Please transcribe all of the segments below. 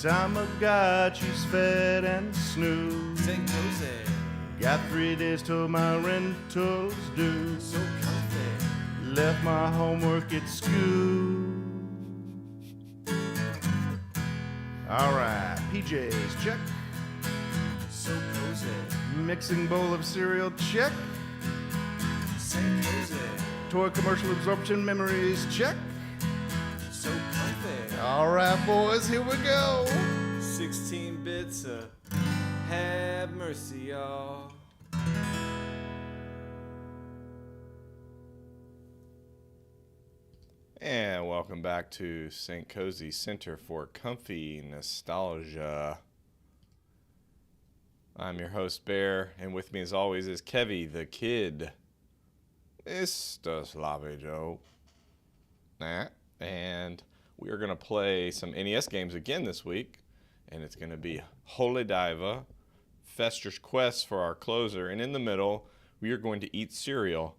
Tamagotchi's fed and snoozed. St. Kohzee, Got 3 days till my rental's due. so comfy. Left my homework at school. Alright, PJs, check. So cozy. Mixing bowl of cereal, check. St. Kohzee, Toy commercial absorption memories, check. so comfy. Alright, boys, here we go. 16 bits of have mercy, y'all. And welcome back to St. Kohzee Center for Comfy Nostalgia. I'm your host, Bear, and with me as always is Kevy the Kid. Mr. Sloppy Joe. And we are going to play some NES games again this week. And it's going to be Holy Diva, Fester's Quest for our closer, and in the middle, we are going to eat cereal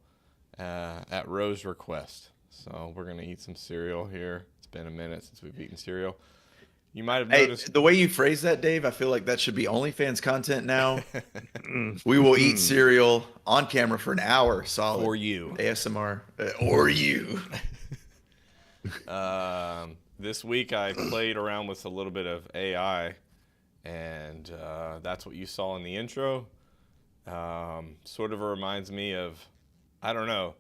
at Rose's request. So we're going to eat some cereal here. It's been a minute since we've eaten cereal. You might have noticed... the way you phrase that, Dave, I feel like that should be OnlyFans content now. We will eat cereal on camera for an hour solid. For you. ASMR. Or you. This week I played around with a little bit of AI, and that's what you saw in the intro. Sort of reminds me of, I don't know.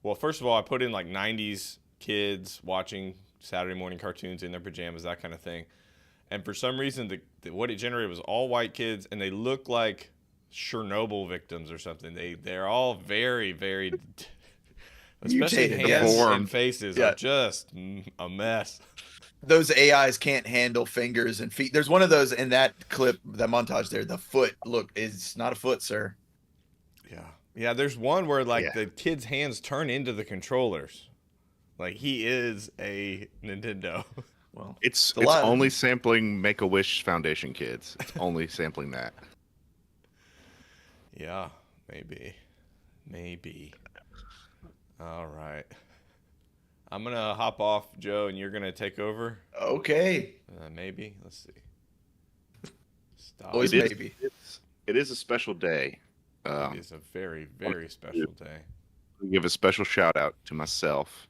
Well, first of all, I put in like 90s kids watching Saturday morning cartoons in their pajamas, that kind of thing. And for some reason, what it generated was all white kids, and they look like Chernobyl victims or something. They're all very, very, especially Mutated, hands yes. and faces are just a mess. Those AIs can't handle fingers and feet. There's one of those in that clip, that montage there. The foot, look, is not a foot, sir. Yeah, there's one where like the kid's hands turn into the controllers. Like he is a Nintendo. Well, it's only sampling Make-A-Wish Foundation kids. It's only sampling that. Yeah, maybe. All right. I'm going to hop off, Joe, and you're going to take over. Okay. Maybe. Let's see. Stop. Always maybe. It is a special day. It is a very, very special day. I'll give a special shout out to myself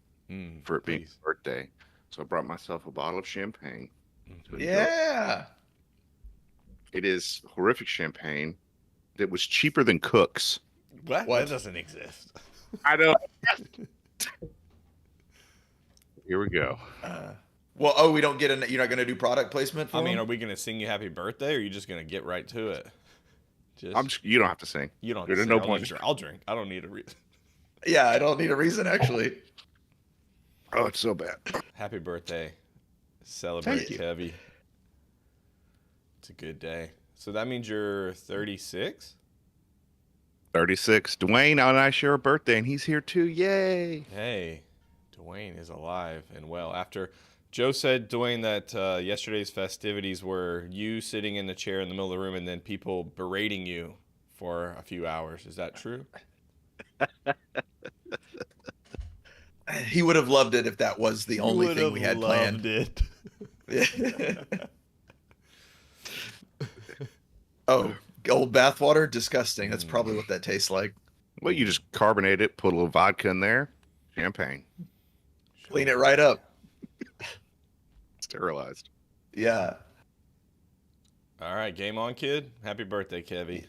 for it being Please. my birthday. So I brought myself a bottle of champagne. Yeah. It is horrific champagne that was cheaper than Cook's. What? That doesn't exist. I don't. Here we go. Well, we don't get you're not going to do product placement for them? are we going to sing you happy birthday, or are you just going to get right to it? You don't have to sing. You don't. There's no point. I'll drink. I don't need a reason. Yeah, I don't need a reason, actually. Oh, it's so bad. Happy birthday. Celebrate, Thank you. Kevy. It's a good day. So that means you're 36? 36. Dwayne and I share a birthday, and he's here too. Yay! Hey, Dwayne is alive and well. After Joe said, Dwayne, that yesterday's festivities were you sitting in the chair in the middle of the room and then people berating you for a few hours. Is that true? He would have loved it if that was the only thing we had planned. It. Oh, old bathwater? Disgusting. That's probably what that tastes like. Well, you just carbonate it, put a little vodka in there, champagne, Clean it right up. sterilized. Yeah. All right, game on, kid. Happy birthday, Kevy.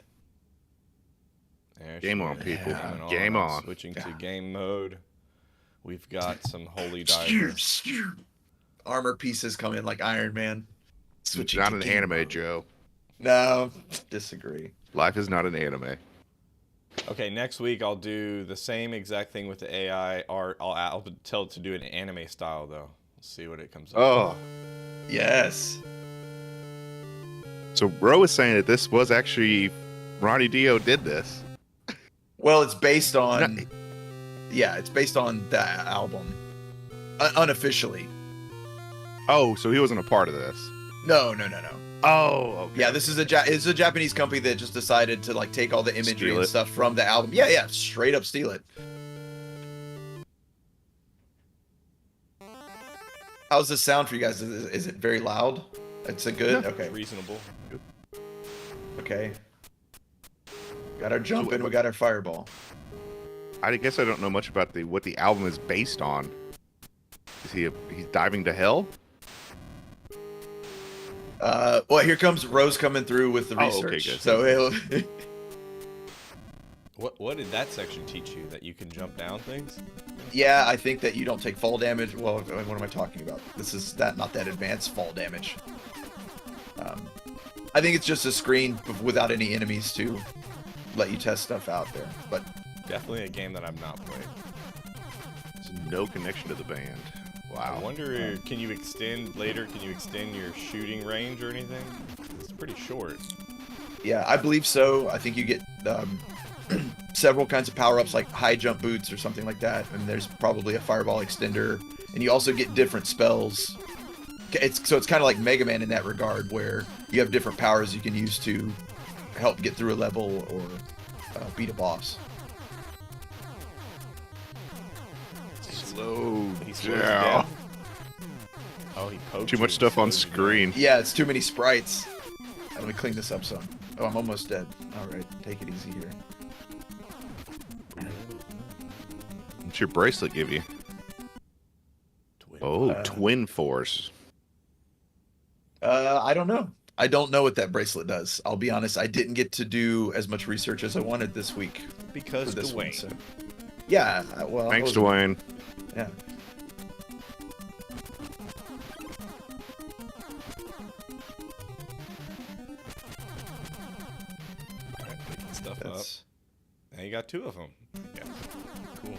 There she Game on, is. people. Coming Game on. Switching to game mode. We've got some Holy Diver. Armor pieces come in like Iron Man. It's not an anime, Joe. No, disagree. Life is not an anime. Okay, next week I'll do the same exact thing with the AI art. I'll tell it to do it in anime style, though. We'll see what it comes up Oh, Yes. so Ro is saying that this was actually Ronnie Dio did this. Well, it's based on... Yeah, it's based on the album. Unofficially. Oh, so he wasn't a part of this. No. Oh, okay. Yeah, this is it's a Japanese company that just decided to like take all the imagery Steal and it. stuff from the album. Yeah, straight up steal it. How's this sound for you guys? Is it very loud? It's a good. Yeah. Okay. Reasonable. Okay. Got our jump and we got our fireball. I guess I don't know much about what the album is based on. Is he's diving to hell? Well, here comes Rose coming through with the Oh, okay, research. good. So What did that section teach you? That you can jump down things? yeah, I think that you don't take fall damage. Well, what am I talking about? This is not that advanced fall damage. I think it's just a screen without any enemies to let you test stuff out there. But Definitely a game that I've not played. There's no connection to the band. Wow. I wonder, can you extend your shooting range or anything? It's pretty short. yeah, I believe so. I think you get several kinds of power-ups like high jump boots or something like that, and there's probably a fireball extender, and you also get different spells. It's kind of like Mega Man in that regard, where you have different powers you can use to help get through a level or beat a boss. Slow He slows down. down. Oh, he poked Too you much and stuff on slowed you down. screen. Yeah, it's too many sprites. Let me clean this up some. Oh, I'm almost dead. All right, take it easy here. What's your bracelet give you? Twin. Oh, Twin Force. I don't know. I don't know what that bracelet does. I'll be honest. I didn't get to do as much research as I wanted this week Because for this one. Dwayne. So. Yeah. Well. Thanks, I wasn't- Dwayne. Yeah. Alright, picking stuff up. That's. Now you got two of them. Yeah. Cool.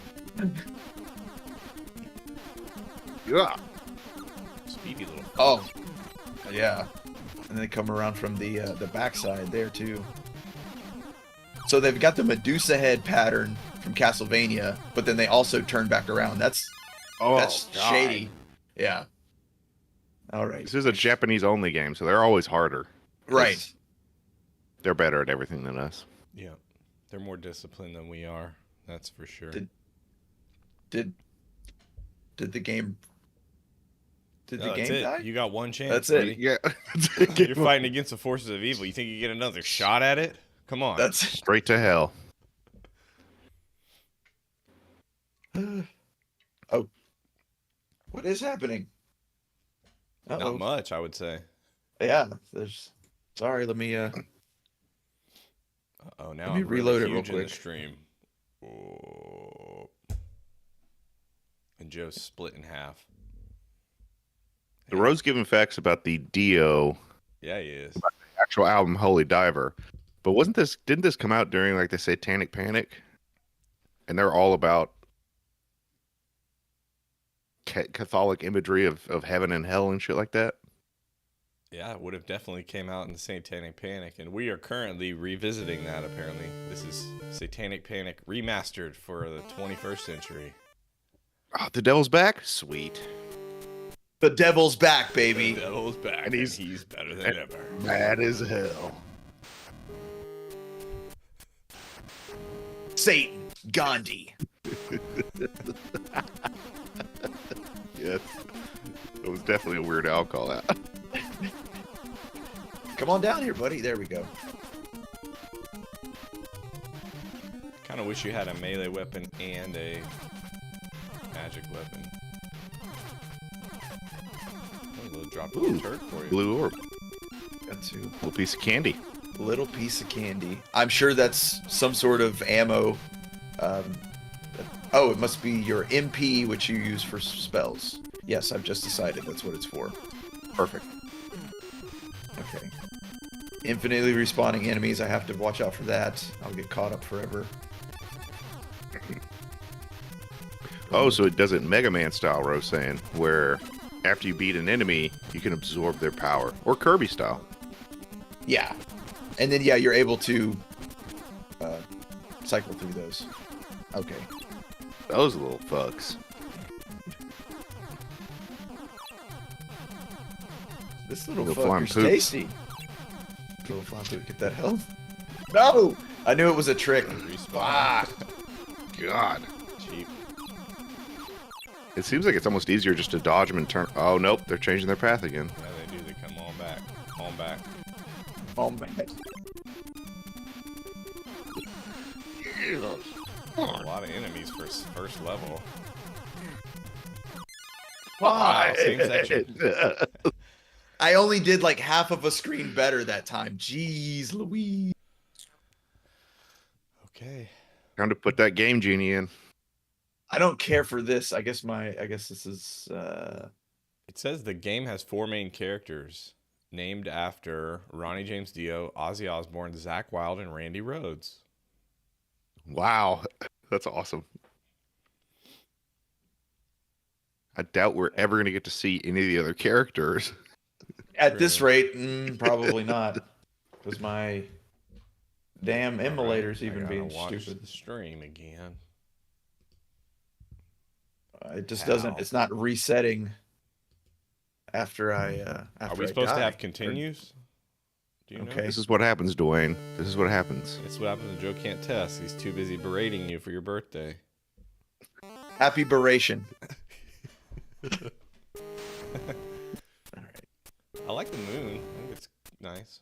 Yeah. Speedy little. Oh. Yeah. And they come around from the backside there too. So they've got the Medusa head pattern from Castlevania, but then they also turn back around. That's God. shady. Yeah. All right. This is a Japanese only game, so they're always harder. Right. They're better at everything than us. Yeah. They're more disciplined than we are. That's for sure. Did the game? Did No, the that's game it. die? You got one chance. That's it. buddy. Yeah. You're fighting against the forces of evil. You think you get another shot at it? Come on. That's Straight to hell. oh. What is happening? not Uh-oh. much, I would say. Yeah. There's. Sorry. Let me. Oh, now me I'm reload really it real huge in the quick. stream. Oh. And Joe's split in half. The Rose giving facts about the Dio Yeah, he is. actual album Holy Diver. But didn't this come out during like the Satanic Panic? And they're all about Catholic imagery of heaven and hell and shit like that? Yeah, it would have definitely came out in the Satanic Panic, and we are currently revisiting that. Apparently, this is Satanic Panic remastered for the 21st century. Oh, the devil's back? Sweet. The devil's back, baby. The devil's back, And and he's- he's better than ever. Mad as hell. Satan. Gandhi. Yes. It was definitely a Weird Al call out. Come on down here, buddy. There we go. Kind of wish you had a melee weapon and a magic weapon. Oh, a little drop of Ooh, turd for you. Blue orb. Got to. Little piece of candy. Little piece of candy. I'm sure that's some sort of ammo. Oh, it must be your MP, which you use for spells. Yes, I've just decided that's what it's for. Perfect. Okay. Infinitely respawning enemies. I have to watch out for that. I'll get caught up forever. Oh, so it does it Mega Man style, Rose saying, where after you beat an enemy, you can absorb their power. Or Kirby style. Yeah. And then, yeah, you're able to cycle through those. Okay. Those little fucks. This little Little flying fucker's poop. tasty. Little flying poop. Get that health. No! I knew it was a trick. Respawn. God. Cheap. It seems like it's almost easier just to dodge them and turn. Oh, nope. They're changing their path again. Yeah, they do. They come on back. On back. Oh man. A lot of enemies for first level. Wow, same section. I only did like half of a screen better that time. Jeez Louise. Okay. Time to put that game genie in. I don't care for this. I guess this is It says the game has 4 main characters named after Ronnie James Dio, Ozzy Osbourne, Zakk Wylde, and Randy Rhoads. Wow, that's awesome. I doubt we're ever going to get to see any of the other characters. at this rate, probably not. Because my damn emulators I even gotta being watch stupid. the stream again. It just Ow. doesn't. It's not resetting. After I Are we supposed to have continues? Do you know? Okay. This is what happens, Dwayne. This is what happens. It's what happens when Joe can't test. He's too busy berating you for your birthday. Happy Beration. I like the moon. I think it's nice.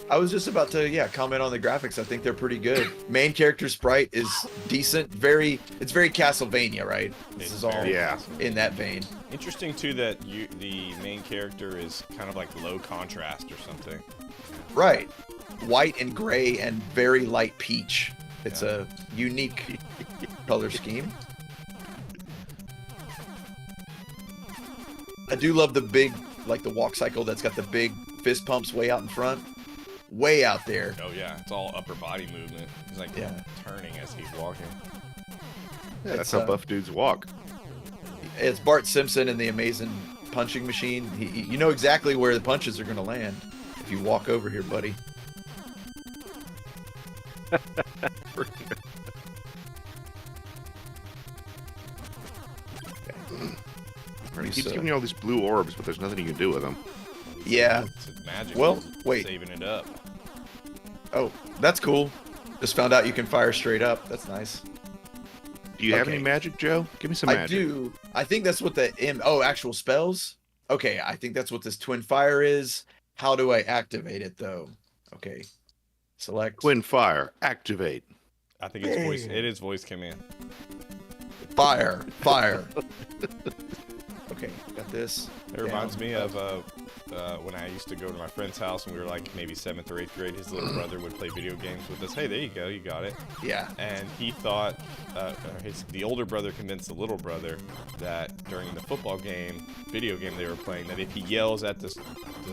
I was just about to comment on the graphics. I think they're pretty good. Main character sprite is decent. It's very Castlevania, right? This It's is all very Yeah. in that vein. Interesting too that the main character is kind of like low contrast or something. Right. White and gray and very light peach. It's a unique color scheme. I do love the big, like the walk cycle that's got the big fist pumps way out in front. Way out there. Oh yeah, it's all upper body movement. He's like turning as he's walking. Yeah, that's how buff dudes walk. It's Bart Simpson and the Amazing Punching Machine. You know exactly where the punches are going to land if you walk over here, buddy. He keeps giving you all these blue orbs, but there's nothing you can do with them. Yeah. It's magic. Well, wait. Saving it up. Oh, that's cool. Just found out you can fire straight up. That's nice. Do you have Okay. any magic, Joe? Give me some I magic. do. I think that's what the actual spells. Okay, I think that's what this twin fire is. How do I activate it though? Okay. Select Twin fire, activate. I think it's voice. It is voice command. fire. Okay, got this. It reminds me of when I used to go to my friend's house and we were like maybe 7th or 8th grade. His little brother would play video games with us. Hey, there you go, you got it. Yeah. And he thought the older brother convinced the little brother that during the football game, video game they were playing, that if he yells at the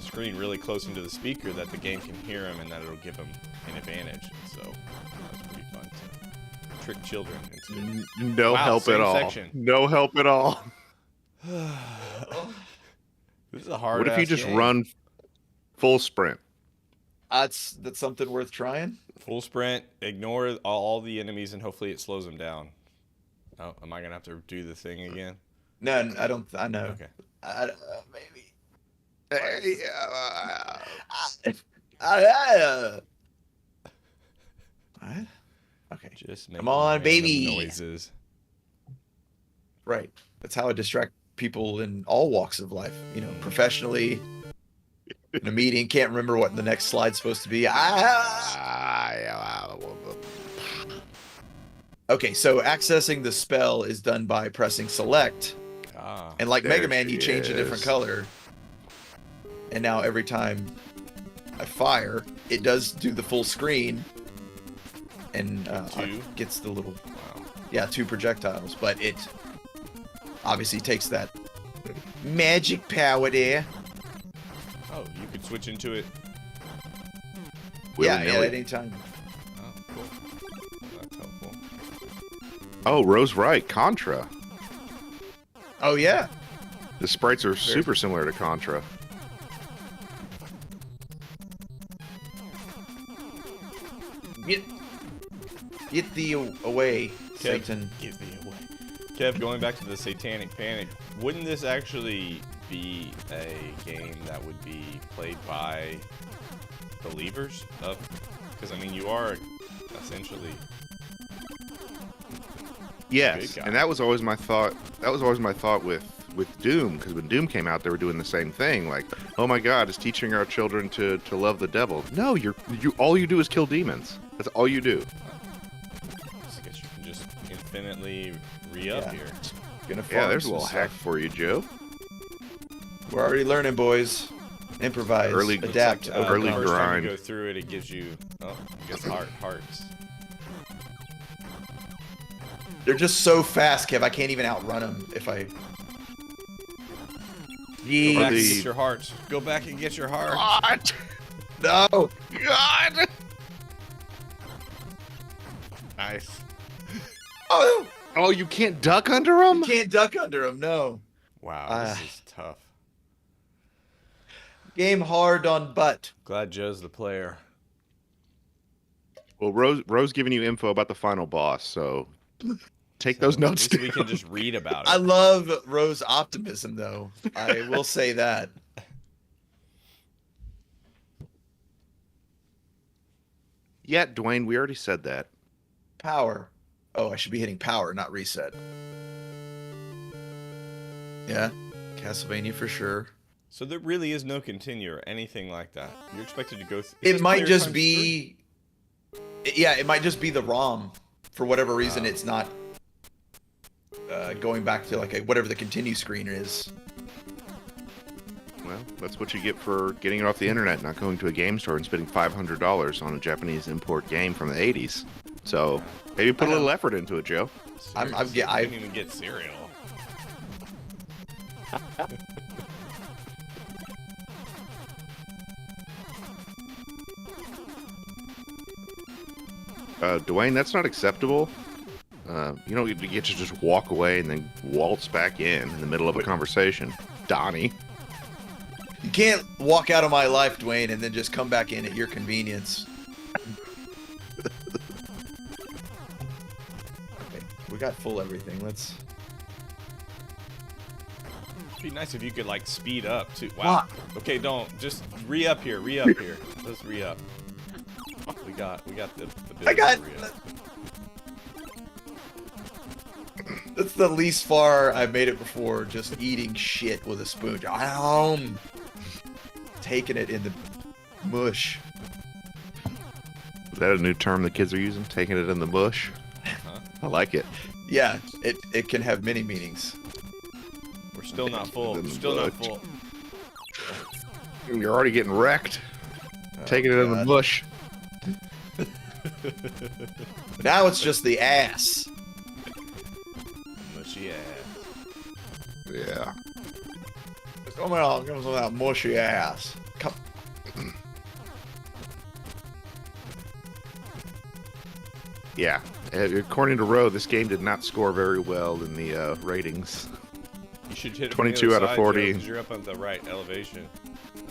screen really close into the speaker, that the game can hear him and that it'll give him an advantage. So that was pretty fun to trick children into. No Wow, help same at all. section. No help at all. This is a hard. What if you just run full sprint? That's something worth trying. Full sprint, ignore all the enemies, and hopefully it slows them down. Oh, am I gonna have to do the thing again? No, I don't. I know. Okay. Maybe. What? Okay. Just Come on, random baby. Noises. Right. That's how I distract people in all walks of life. You know, professionally, in a meeting, can't remember what the next slide's supposed to be. Okay, so accessing the spell is done by pressing select. And like There Mega Man, she you change a different is. color. And now every time I fire, it does do the full screen. And Two? gets the little, Wow. 2 projectiles. But it obviously takes that magic power there. Oh, you could switch into it. Yeah, at Willy-nilly. any time. Oh, cool. Well, that's helpful. Oh, Rose right. Contra. Oh, yeah. The sprites are super similar to Contra. Get thee away, Kev, Satan. Give me away. Kev, going back to the Satanic Panic, wouldn't this actually be a game that would be played by believers of? Because I mean, you are essentially. Yes, Good guy. and that was always my thought. That was always my thought with Doom, because when Doom came out, they were doing the same thing. Like, oh my God, it's teaching our children to love the devil. No, all you do is kill demons. That's all you do. I guess you can just infinitely re-up here. Gonna Yeah, farm there's a some little hack stuff. for you, Joe. We're already learning, boys. Improvise, Early- adapt, Looks like, early the first time grind. you go through it, it gives you, I guess hearts. They're just so fast, Kev. I can't even outrun them if I. Go back and the- get your hearts. Go back and get your hearts. What? No. God! Nice. Oh, Oh, you can't duck under them? you can't duck under them. No. Wow, this is tough. Game hard on butt. Glad Joe's the player. Well, Rose giving you info about the final boss, so take those notes At least we down. can just read about it. I love Rose optimism, though. I will say that. Yeah, Dwayne, we already said that. Power. Oh, I should be hitting power, not reset. Yeah, Castlevania for sure. So there really is no continue or anything like that. You're expected to go through. It might just be. Yeah, it might just be the ROM. For whatever reason, it's not going back to like whatever the continue screen is. Well, that's what you get for getting it off the internet, not going to a game store and spending $500 on a Japanese import game from the 80s. So maybe put a little effort into it, Joe. I didn't even get cereal. Dwayne, that's not acceptable. You don't get to just walk away and then waltz back in the middle of a conversation. Donnie. You can't walk out of my life, Dwayne, and then just come back in at your convenience. Okay, we got full everything. Let's. It'd be nice if you could like speed up too. Wow. Okay, don't just re-up here. Re-up here. Let's re-up. We got the I got. to re-up. That's the least far I've made it before. Just eating shit with a spoon. Taking it in the mush. Is that a new term the kids are using? Taking it in the bush? Huh? I like it. Yeah, it can have many meanings. We're still not full. In the Still not bush. full. You're already getting wrecked. Taking it in the God. bush. Now it's just the ass. Mushy ass. Yeah. Come on, give us that mushy ass. Come. Yeah. According to Roe, this game did not score very well in the ratings. You should hit it 22 from the out of other side, 40. Joe, 'cause you're up on the right elevation.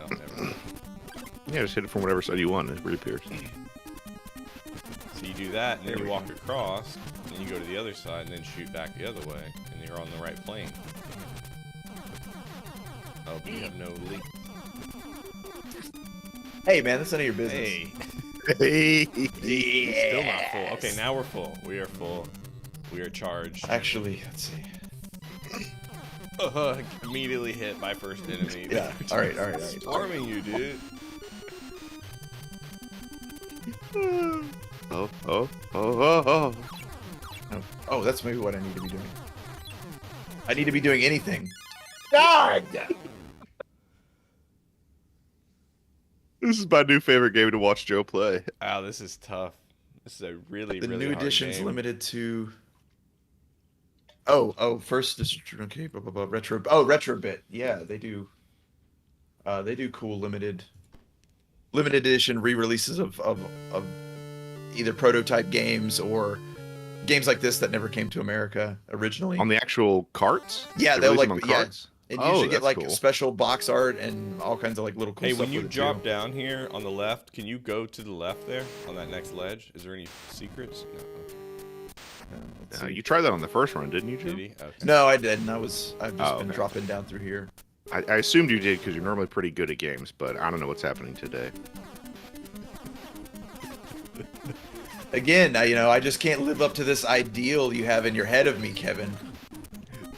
Oh, never mind. Yeah, just hit it from whatever side you want. It reappears. So you do that, and then There you we walk across, and you go to the other side, and then shoot back the other way, and you're on the right plane. Oh, but you have no leak. Hey, man, that's none of your business. Hey, Hey. still not full. Okay, now we're full. We are full. We are charged. Actually, let's see. Immediately hit by first enemy. Yeah. All right. Swarming you, dude. Oh. Oh, that's maybe what I need to be doing. I need to be doing anything. God! This is my new favorite game to watch Joe play. Wow, this is tough. This is a really, The really new hard edition's game. limited to. Oh, first distribution. Okay, retro. Oh, Retrobit. Yeah, they do. They do cool limited edition re-releases of either prototype games or games like this that never came to America originally. On the actual carts? Yeah, They they'll release like them on carts? and Oh, you should get that's like cool. special box art and all kinds of like little cool Hey, stuff. when you with it, drop too. down here on the left, can you go to the left there on that next ledge? Is there any secrets? No. Okay. Let's see. You tried that on the first run, didn't you, Joe? Did he? Okay. No, I didn't. I've just been okay. dropping down through here. I assumed you did because you're normally pretty good at games, but I don't know what's happening today. Again, I just can't live up to this ideal you have in your head of me, Kevin.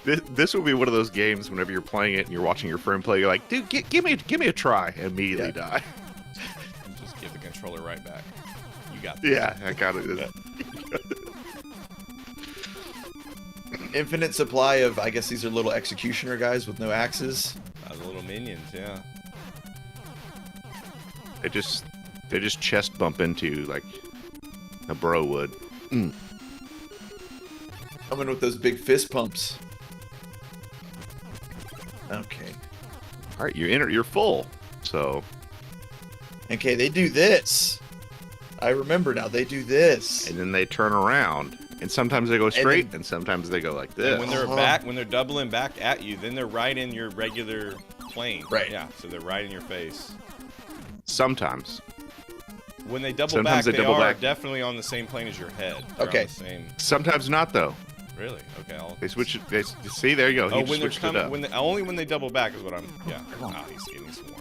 This would be one of those games whenever you're playing it and you're watching your friend play, you're like, dude, give me a try, and immediately die. Just give the controller right back. You got this. Yeah, I got it. Infinite supply of, I guess these are little executioner guys with no axes. The little minions, yeah. They just chest bump into like a bro would. Coming with those big fist pumps. Okay. All right, you're full. So Okay, they do this. I remember now. They do this. and then they turn around, and sometimes they go straight, then- and sometimes they go like this. And when they're when they're doubling back at you, then they're right in your regular plane. Right. Yeah, so they're right in your face. Sometimes. When they double Sometimes back, they double are back. definitely on the same plane as your head. They're Okay. On the same. Sometimes not though. Really? Okay. They switch it. See, there you go. He Oh, just when they're switched coming, it up. only when they double back is what I'm. Yeah. Ah, he's getting swarmed.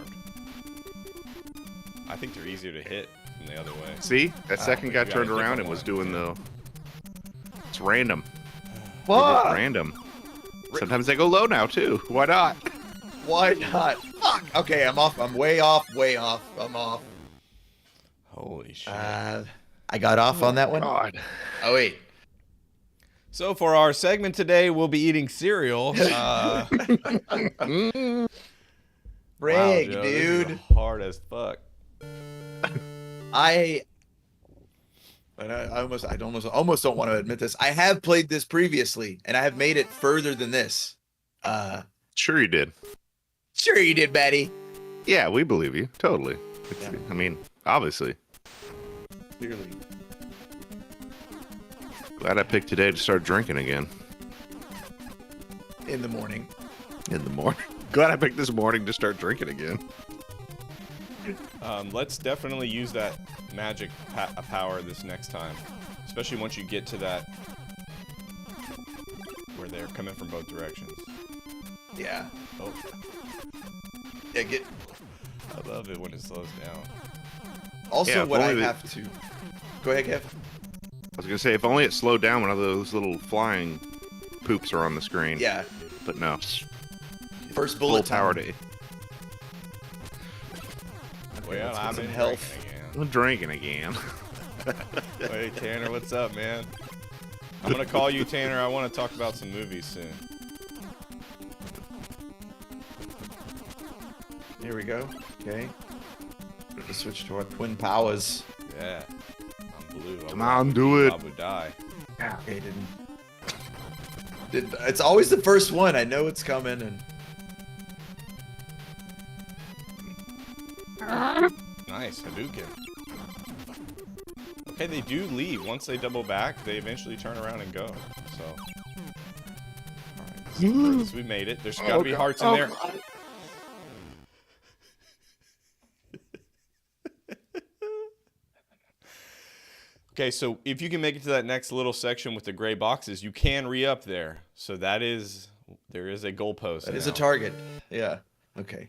I think they're easier to hit from the other way. See, that second guy you got a turned around different and was one. doing the. It's random. Fuck! It's random. Sometimes they go low now too. Why not? Why not? Fuck! Okay, I'm off. I'm way off. Way off. I'm off. Holy shit. I got off on that one. God. Oh wait. So for our segment today, we'll be eating cereal. Brig, Wow, Joe, this is dude. hard as fuck. I almost don't want to admit this. I have played this previously, and I have made it further than this. Sure you did. Sure you did, Betty. Yeah, we believe you. Totally. Yeah. I mean, obviously. Clearly. Glad I picked today to start drinking again. In the morning. In the morning. Glad I picked this morning to start drinking again. Let's definitely use that magic power this next time, especially once you get to that where they're coming from both directions. Yeah. Oh, Yeah. Get. I love it when it slows down. Also, Yeah, if what I only have to. Go ahead, Kev. I was gonna say, if only it slowed down when all those little flying poops are on the screen. Yeah. But no. First Full bullet power time. day. Well, let's get I'm some in health. drinking again. I'm drinking again. Hey Tanner, what's up, man? I'm gonna call you Tanner. I want to talk about some movies soon. Here we go. Okay. Let's switch to our twin powers. Yeah, I'm blue. Come on, do it. I would die. Okay, it's always the first one. I know it's coming, and Nice, Hadouken. Okay, they do leave. Once they double back, they eventually turn around and go. So, alright, this is the furthest we made it. There's gotta be hearts in there. Okay, so if you can make it to that next little section with the gray boxes, you can re-up there. So there is a goalpost. that is now. a target. Yeah. Okay.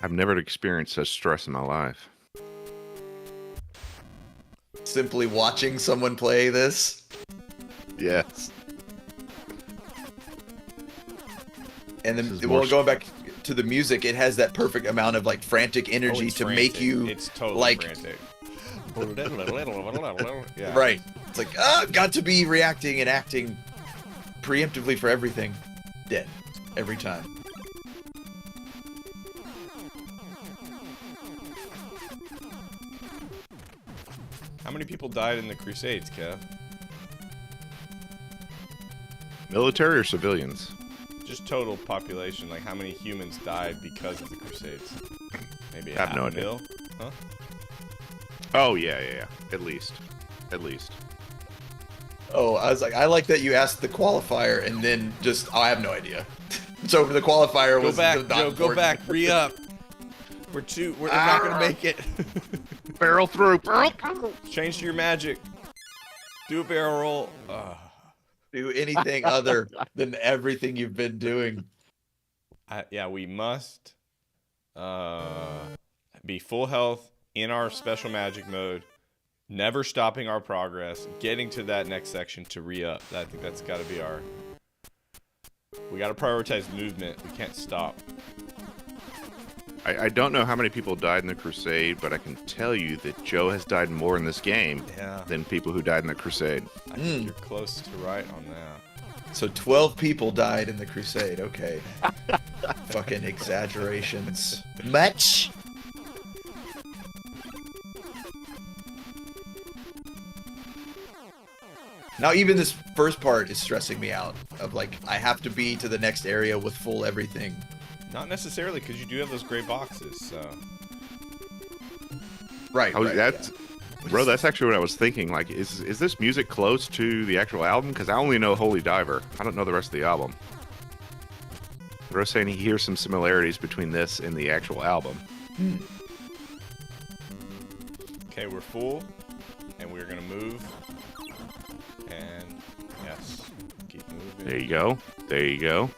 I've never experienced such stress in my life. Simply watching someone play this, Yes. and This is then more well, going back to the music, it has that perfect amount of like frantic Oh, energy it's to frantic. make you It's totally like frantic. Yeah. right. It's like I've got to be reacting and acting preemptively for everything. Dead every time. How many people died in the Crusades, Kev? Military or civilians? Just total population, like how many humans died because of the Crusades? Maybe I have half no a idea. mil? Huh? Oh yeah. At least. Oh, I was like, I like that you asked the qualifier and then just I have no idea. So the qualifier Go was back, not Joe. Go important. back. Re-up. We're not gonna make it. Barrel through. Change to your magic. Do a barrel roll. Do anything other than everything you've been doing. Yeah, we must be full health in our special magic mode, never stopping our progress, getting to that next section to re-up. I think that's got to be our We gotta prioritize movement. We can't stop. I don't know how many people died in the Crusade, but I can tell you that Joe has died more in this game Yeah. than people who died in the Crusade. I think you're close to right on that. So 12 people died in the Crusade. Okay. Fucking exaggerations. Much? Now even this first part is stressing me out. Of like, I have to be to the next area with full everything. Not necessarily, because you do have those gray boxes, so... Right, Oh, right, that's, yeah. bro, that's actually what I was thinking. Like, is this music close to the actual album? Because I only know Holy Diver. I don't know the rest of the album. Bro's saying he hears some similarities between this and the actual album. Okay, we're full, and we're gonna move. And, yes, keep moving. There you go. There you go.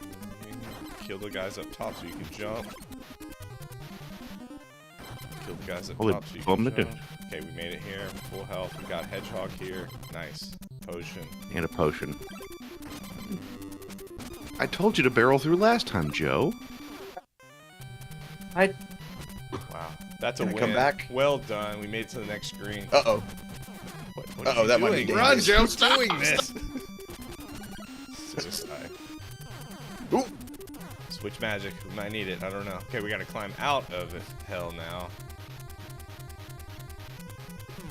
Kill the guys up top so you can jump. Kill the guys up Holy top so you bum can to do. jump. Okay, we made it here. Full health. We got Hedgehog here. Nice. Potion. And a potion. I told you to barrel through last time, Joe. Wow. That's a Can I win. come back? Well done. We made it to the next screen. Uh-oh. What Uh-oh, are that you might be doing? Run, dangerous. Joe! Stop doing this! Suicide. Ooh. Switch magic. We might need it. I don't know. Okay, we gotta climb out of hell now.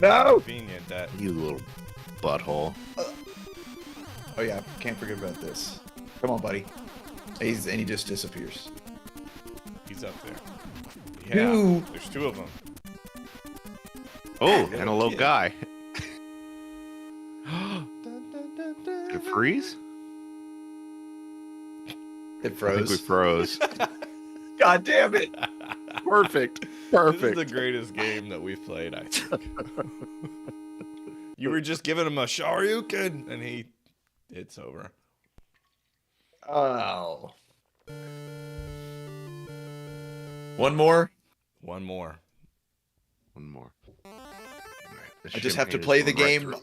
No! Convenient that... You little butthole. Oh yeah, can't forget about this. Come on, buddy. And he just disappears. He's up there. Yeah, Ew. there's two of them. Oh, and a low kid. guy. Did it freeze? It I think froze. we froze. God damn it! Perfect. This Perfect. is the greatest game that we've played, I think. You were just giving him a Shoryuken, and it's over. Oh. One more. One more. One more. I just have to play the game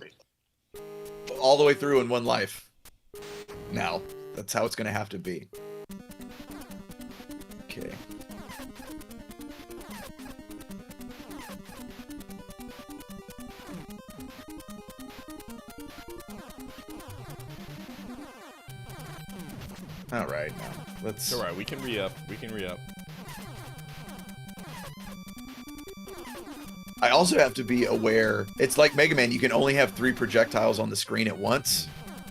all the way through in one life. Now, that's how it's gonna have to be. Okay. All right, now let's. It's alright, we can re-up. We can re-up. I also have to be aware. It's like Mega Man. You can only have 3 projectiles on the screen at once.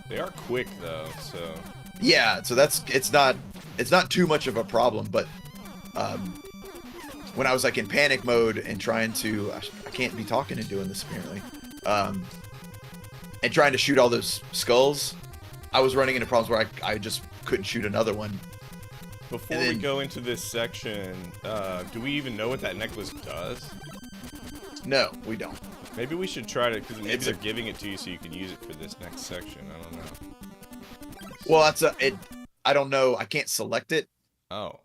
They are quick, though, so... Yeah, so it's not too much of a problem. But when I was like in panic mode and trying to, I can't be talking and doing this apparently, and trying to shoot all those skulls, I was running into problems where I just couldn't shoot another one. Before And we then- go into this section, do we even know what that necklace does? No, we don't. Maybe we should try to, because maybe It's they're a- giving it to you so you can use it for this next section. I don't know. Well, I don't know. I can't select it. Oh.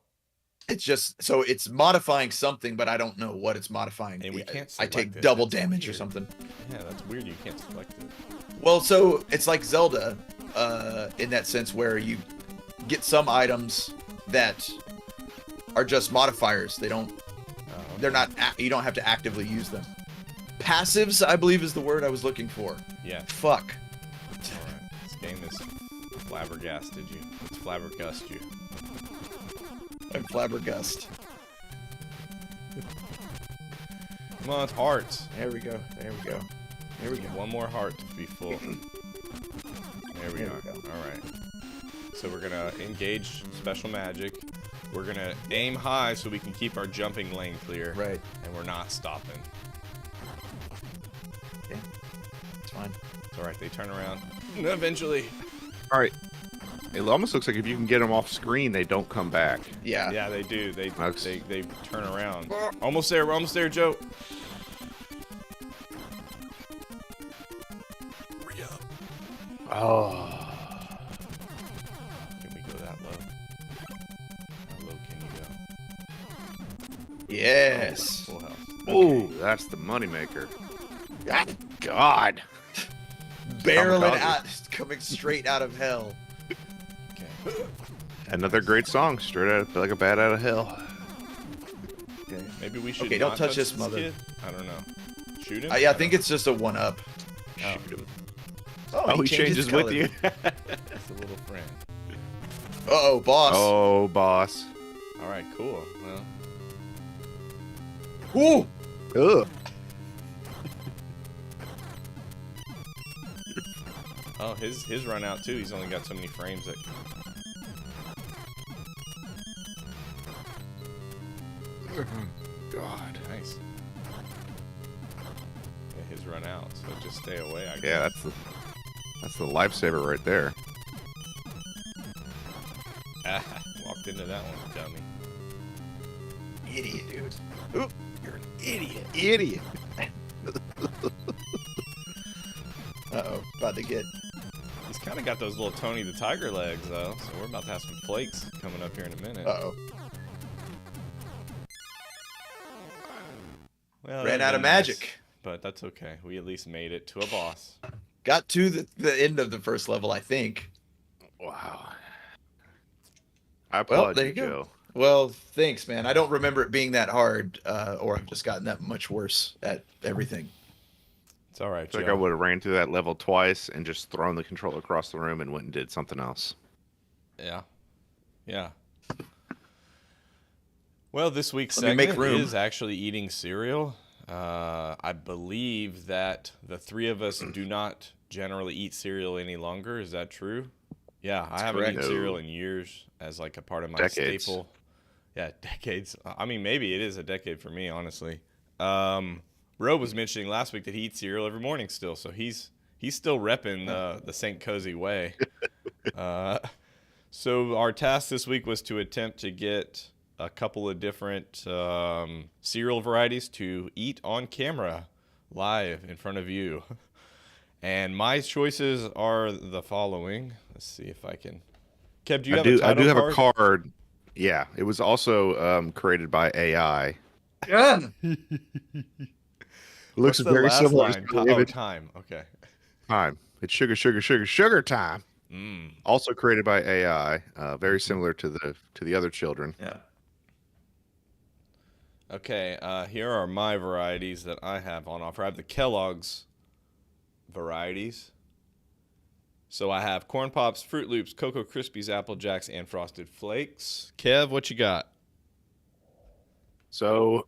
It's just so it's modifying something, but I don't know what it's modifying. And we can't I select take it. double That's damage or weird. something. Yeah, that's weird. You can't select it. Well, so it's like Zelda, in that sense, where you get some items that are just modifiers. They don't. Oh, They're not. You don't have to actively use them. Passives, I believe, is the word I was looking for. yeah. Fuck. Alright. This game is flabbergasted you. It's flabbergast you. I'm flabbergast. Come on, it's hearts. There we go. There we go. There we go. One more heart to be full. There we There are. we go. Alright. So we're gonna engage special magic. We're gonna aim high so we can keep our jumping lane clear. Right. And we're not stopping. Okay. It's fine. It's alright, they turn around. Eventually. All right. It almost looks like if you can get them off screen, they don't come back. Yeah. Yeah, they do. They Okay. they turn around. Almost there, we're almost there, Joe. Hurry up. Oh. Can we go that low? How low can you go? Yes. Full house. Oh, that's the moneymaker. God. Barreling Kamikaze. out, coming straight out of hell. Okay. Another great song, straight out like a bat out of hell. Okay. Maybe we should. Okay, don't not touch this mother. kid? I don't know. Shoot him? Yeah, I think it's just a 1-up. Oh, Shoot him. Oh, He changes with color. you. that's a little friend. Uh-oh, boss. Oh, boss. All right, cool. Well, Ooh. Ugh. oh, his run out too. He's only got so many frames that. God. Nice. Yeah, his run out, so just stay away. I guess. Yeah, that's the lifesaver right there. Walked into that one, dummy. Idiot, dude. Ooh, you're an idiot. Idiot. Uh-oh, about to get... He's kind of got those little Tony the Tiger legs, though. So we're about to have some flakes coming up here in a minute. Uh-oh. Well, Ran that'd out be of nice, magic. but that's okay. We at least made it to a boss. Got to the end of the first level, I think. Wow. I applaud there you, you go. Joe. Well, thanks, man. I don't remember it being that hard, or I've just gotten that much worse at everything. It's all right, I feel like Joe. I would have ran through that level twice and just thrown the controller across the room and went and did something else. Yeah. Yeah. Well, this week's Let me make segment room. is actually eating cereal. I believe that the three of us do not generally eat cereal any longer. Is that true? Yeah, I haven't correct. eaten No. cereal in years as like a part of my Decades. staple. Yeah, decades. I mean, maybe it is a decade for me, honestly. Ro was mentioning last week that he eats cereal every morning still, so he's still repping the St. Kohzee way. So our task this week was to attempt to get a couple of different cereal varieties to eat on camera live in front of you. And my choices are the following. Let's see if I can. Kev, do you have a title I do have card? a card. Yeah, it was also created by AI. Yeah. Looks What's the very last similar line? to David. Time. Okay. Time. It's sugar, sugar, sugar, sugar time. Mm. Also created by AI. Very similar to the other children. Yeah. Okay, here are my varieties that I have on offer. I have the Kellogg's varieties. So I have Corn Pops, Fruit Loops, Cocoa Krispies, Apple Jacks, and Frosted Flakes. Kev, what you got? So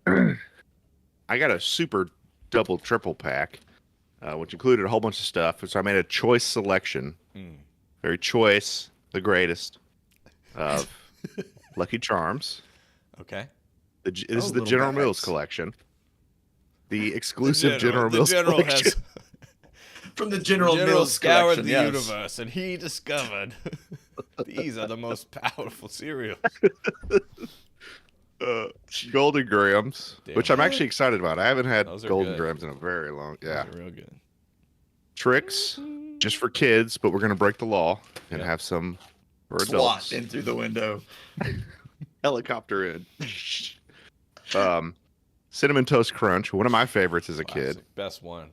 I got a super double triple pack, which included a whole bunch of stuff. So I made a choice selection. Very choice, the greatest of Lucky Charms. Okay. This is the little General bags. Mills collection. The exclusive General Mills the General collection. has From the General General Mills scoured collection, the yes. universe, and he discovered these are the most powerful cereals. Golden Grams, Damn which I'm right. actually excited about. I haven't had Those are Golden good. Grams in a very long. Yeah, Those are real good. Tricks, just for kids, but we're gonna break the law and Yeah. have some for Swat adults. in through the window. Helicopter in. Cinnamon Toast Crunch, one of my favorites as a kid, Classic. Best one.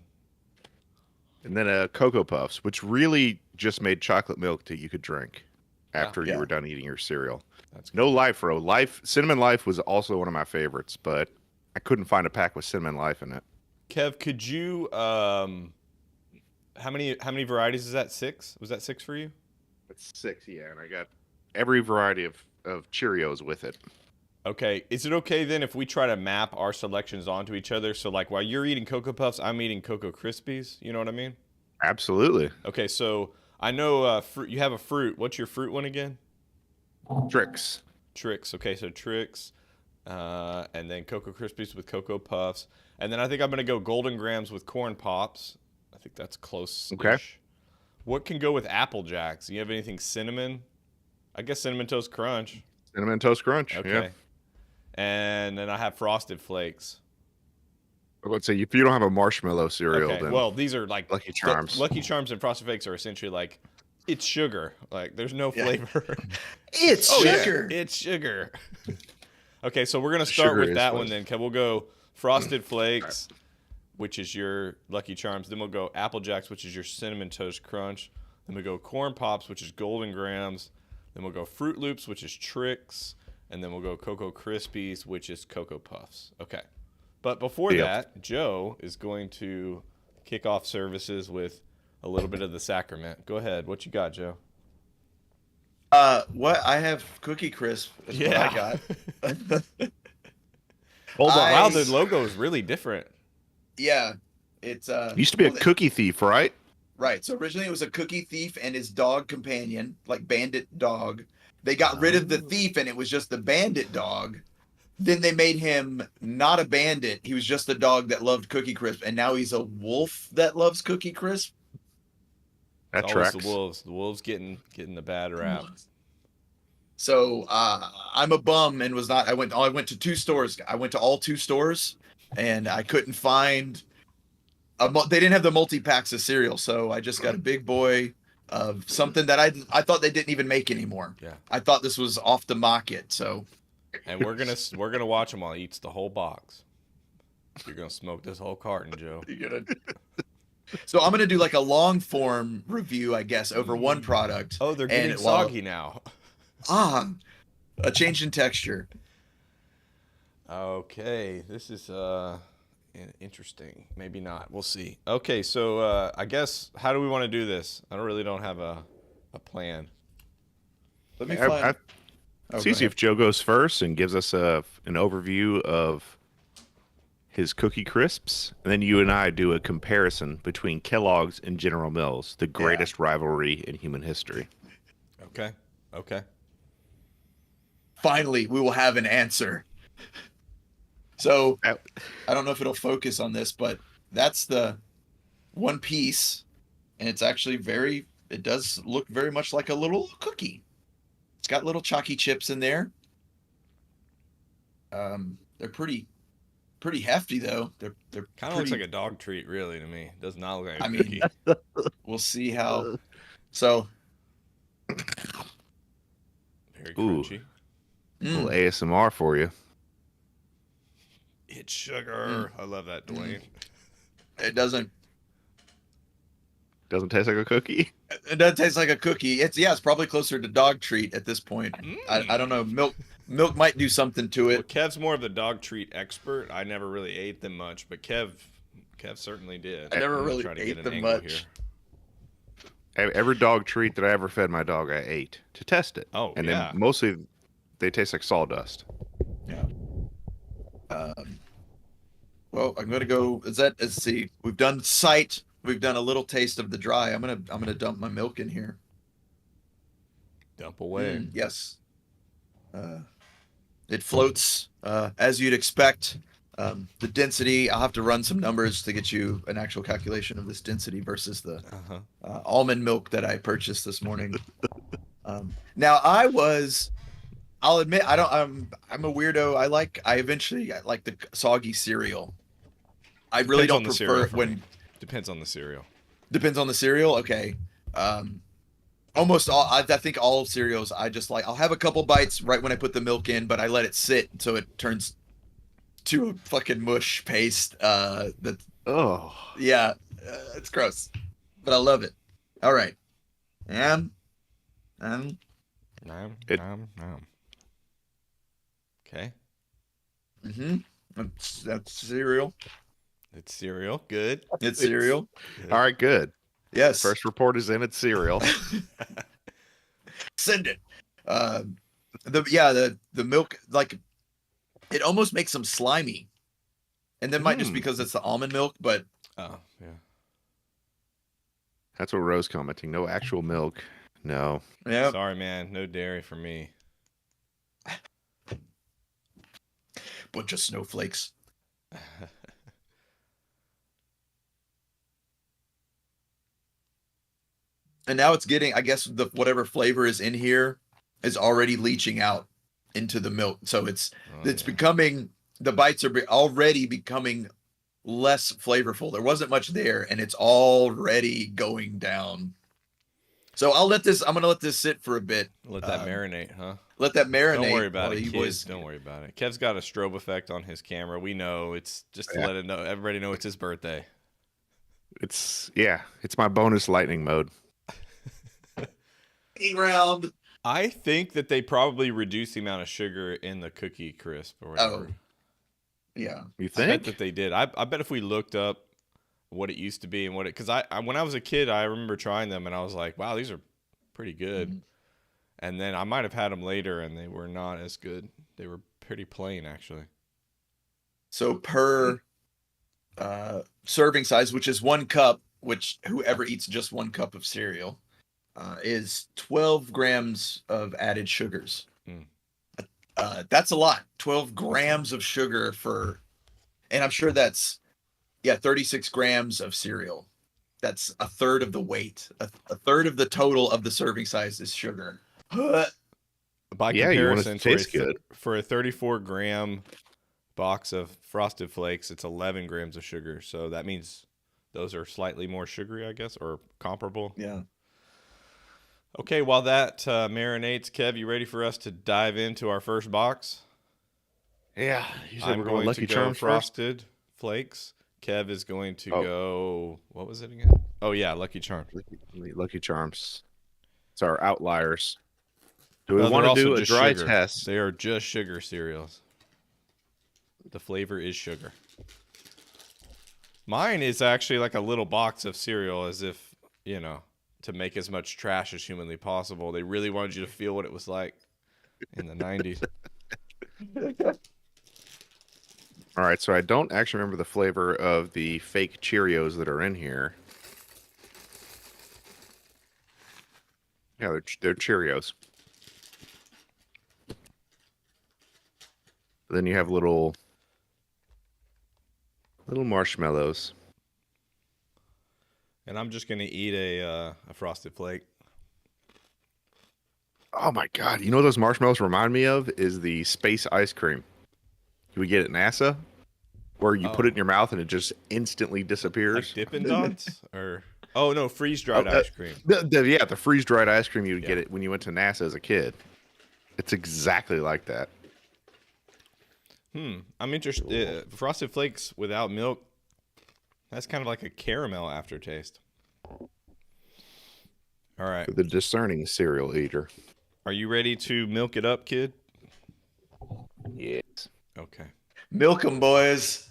and then Cocoa Puffs, which really just made chocolate milk that you could drink after Yeah. you were done eating your cereal. That's good. No Life Row. Cinnamon Life was also one of my favorites, but I couldn't find a pack with Cinnamon Life in it. Kev, could you how many varieties is that? 6? Was that 6 for you? It's 6, yeah, and I got every variety of Cheerios with it. Okay. Is it okay then if we try to map our selections onto each other? So like while you're eating Cocoa Puffs, I'm eating Cocoa Krispies. You know what I mean? Absolutely. Okay, so I know fruit. You have a fruit. What's your fruit one again? Tricks. Tricks. Okay, so Tricks, and then Cocoa Krispies with Cocoa Puffs, and then I think I'm gonna go Golden Grams with Corn Pops. I think that's close. Okay. What can go with Apple Jacks? Do you have anything cinnamon? I guess Cinnamon Toast Crunch. Cinnamon Toast Crunch. Okay. Yeah. And then I have Frosted Flakes. I would say if you don't have a marshmallow cereal, Okay. then Well, these are like Lucky Charms. Lucky Charms and Frosted Flakes are essentially like it's sugar. Like there's no Yeah. flavor. It's sugar. It's sugar. Okay, so we're gonna start Sugar with is that what- one then. We'll go Frosted Flakes, which is your Lucky Charms. Then we'll go Apple Jacks, which is your Cinnamon Toast Crunch. Then we go Corn Pops, which is Golden Grams. Then we'll go Fruit Loops, which is Tricks. And then we'll go Cocoa Krispies, which is Cocoa Puffs. Okay. But before that, Joe is going to kick off services with a little bit of the sacrament. Go ahead. What you got, Joe? What I have Cookie Crisp. Is what I got. Hold on. Wow, the logo is really different. Yeah, it's used to be a cookie thief, right? Right. So originally it was a cookie thief and his dog companion, like bandit dog. They got rid of the thief and it was just the bandit dog. Then they made him not a bandit. He was just a dog that loved Cookie Crisp, and now he's a wolf that loves Cookie Crisp. That It's tracks. always the wolves. The wolves getting the bad rap. So I'm a bum and was not. I went to 2 stores. I went to all 2 stores, and I couldn't find. They didn't have the multi-packs of cereal, so I just got a big boy of something that I thought they didn't even make anymore. Yeah. I thought this was off the market. So. And we're gonna watch him while he eats the whole box. You're gonna smoke this whole carton, Joe. So I'm gonna do like a long form review, I guess, over one product. Oh, they're getting soggy now. A change in texture. Okay, this is interesting. Maybe not. We'll see. Okay, so I guess how do we want to do this? I don't have a plan. Let me find. It's easy if Joe goes first and gives us an overview of his Cookie Crisps, and then you and I do a comparison between Kellogg's and General Mills, the greatest rivalry in human history. Okay. Finally, we will have an answer. So, I don't know if it'll focus on this, but that's the one piece, and it's actually it does look very much like a little cookie. It's got little chalky chips in there. They're pretty hefty though. They're kind of looks like a dog treat, really, to me. Does not look like a I cookie. mean, we'll see how. So, very crunchy. A little ASMR for you. It's sugar. I love that, Dwayne. It doesn't taste like a cookie. It doesn't taste like a cookie. It's probably closer to dog treat at this point. I don't know. Milk might do something to it. Well, Kev's more of the dog treat expert. I never really ate them much, but Kev certainly did. I never really ate them much. Every dog treat that I ever fed my dog, I ate to test it. Oh, and yeah. then mostly they taste like sawdust. Yeah. Well, I'm gonna go. Let's see. We've done sight. We've done a little taste of the dry. I'm gonna dump my milk in here. Dump away. Yes. It floats as you'd expect. The density. I'll have to run some numbers to get you an actual calculation of this density versus the almond milk that I purchased this morning. Now I'll admit I'm a weirdo. I eventually like the soggy cereal. I really don't prefer it when. Depends on the cereal. Depends on the cereal. Okay. Almost all. I think all cereals. I just like. I'll have a couple bites right when I put the milk in, but I let it sit so it turns to a fucking mush paste. That. Oh. Yeah. It's gross, but I love it. All right. And. Okay. That's cereal. It's cereal. Good. It's cereal. All right, good. Yes. First report is in. It's cereal. Send it. The milk, like, it almost makes them slimy, and that might just because it's the almond milk, but oh yeah. That's what Rose commenting. No actual milk. No. Yeah. Sorry, man. No dairy for me. Bunch of snowflakes. And now it's getting, I guess, whatever flavor is in here is already leaching out into the milk. So it's becoming, the bites are already becoming less flavorful. There wasn't much there, and it's already going down. So I'm going to let this sit for a bit. Let that marinate, huh? Let that marinate. Don't worry about it, you kids. boys. Don't worry about it. Kev's got a strobe effect on his camera. We know. It's just to let everybody know it's his birthday. It's my bonus lightning mode. Round. I think that they probably reduced the amount of sugar in the cookie crisp or whatever. Oh, yeah. You I bet think? that they did. I bet if we looked up what it used to be and what it, because I when I was a kid, I remember trying them and I was like, wow, these are pretty good. Mhm. And then I might have had them later and they were not as good. They were pretty plain actually. So per serving size, which is 1 cup, which whoever eats just 1 cup of cereal is 12 grams of added sugars. Mm. That's a lot. 12 grams of sugar for, and I'm sure that's, 36 grams of cereal. That's a third of the weight. A third of the total of the serving size is sugar. By Yeah, you want it to comparison, taste good. for a 34-gram box of Frosted Flakes, it's 11 grams of sugar. So that means those are slightly more sugary, I guess, or comparable. Yeah. Okay, while that marinates, Kev, you ready for us to dive into our first box? Yeah. You said I'm we're going going Lucky to go Charms first? Frosted Flakes. Kev is going to Oh. go. What was it again? Oh yeah, Lucky Charms. Lucky Charms. It's our outliers. Do we No, want they're to do also a just dry sugar. test? They are just sugar cereals. The flavor is sugar. Mine is actually like a little box of cereal, as if, to make as much trash as humanly possible. They really wanted you to feel what it was like in the 90s. All right, so I don't actually remember the flavor of the fake Cheerios that are in here. Yeah, they're Cheerios. Then you have little marshmallows. And I'm just going to eat a Frosted Flake. Oh my God! You know what those marshmallows remind me of is the space ice cream. We get at NASA, where you put it in your mouth and it just instantly disappears. Like Dippin' Dots? Or oh no, freeze-dried ice cream. The freeze-dried ice cream you would get it when you went to NASA as a kid. It's exactly like that. I'm interested. Frosted Flakes without milk. That's kind of like a caramel aftertaste. All right. The discerning cereal eater. Are you ready to milk it up, kid? Yes. Okay. Milk 'em, boys.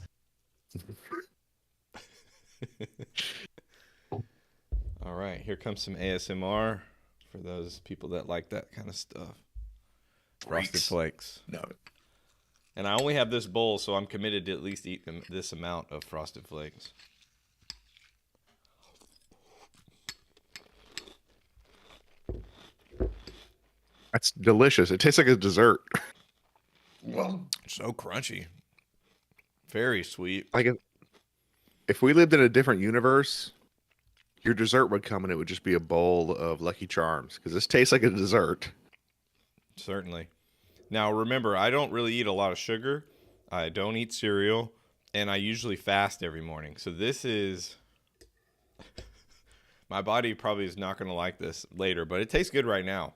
All right. Here comes some ASMR for those people that like that kind of stuff. Frosted Freaks. Flakes. No. And I only have this bowl, so I'm committed to at least eat this amount of Frosted Flakes. That's delicious. It tastes like a dessert. Well, So crunchy. Very sweet. Like if we lived in a different universe, your dessert would come and it would just be a bowl of Lucky Charms because this tastes like a dessert. Certainly. Now, remember, I don't really eat a lot of sugar. I don't eat cereal. And I usually fast every morning. So this is... My body probably is not going to like this later, but it tastes good right now.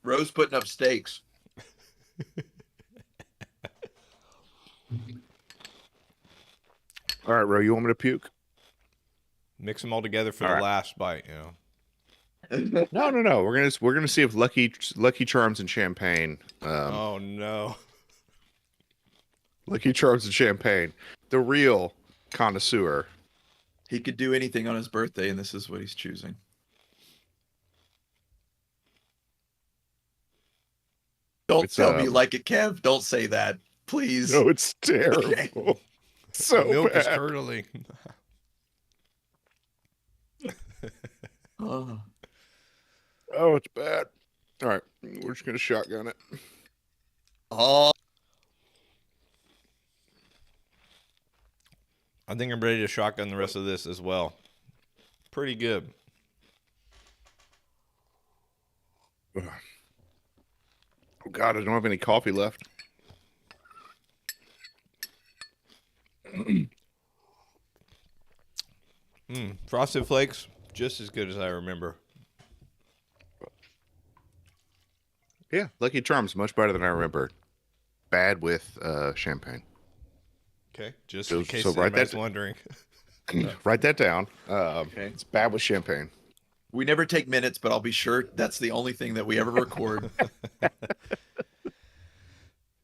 Rose putting up steaks. All right, Ro, you want me to puke? Mix them all together for All the right. last bite, No. We're gonna see if Lucky Charms and champagne. Oh, no. Lucky Charms and champagne. The real connoisseur. He could do anything on his birthday, and this is what he's choosing. Don't It's, tell me you like it, Kev. Don't say that, please. No, it's terrible. So Milk is bad. curdling. Oh. Oh, it's bad. All right, we're just gonna shotgun it. Oh, I think I'm ready to shotgun the rest of this as well. Pretty good. Oh God, I don't have any coffee left. Frosted Flakes, just as good as I remember. Yeah, Lucky Charms much better than I remembered. Bad with champagne. Okay, just So- in case so write anybody's that- wondering. Write that down. okay. It's bad with champagne. We never take minutes, but I'll be sure that's the only thing that we ever record.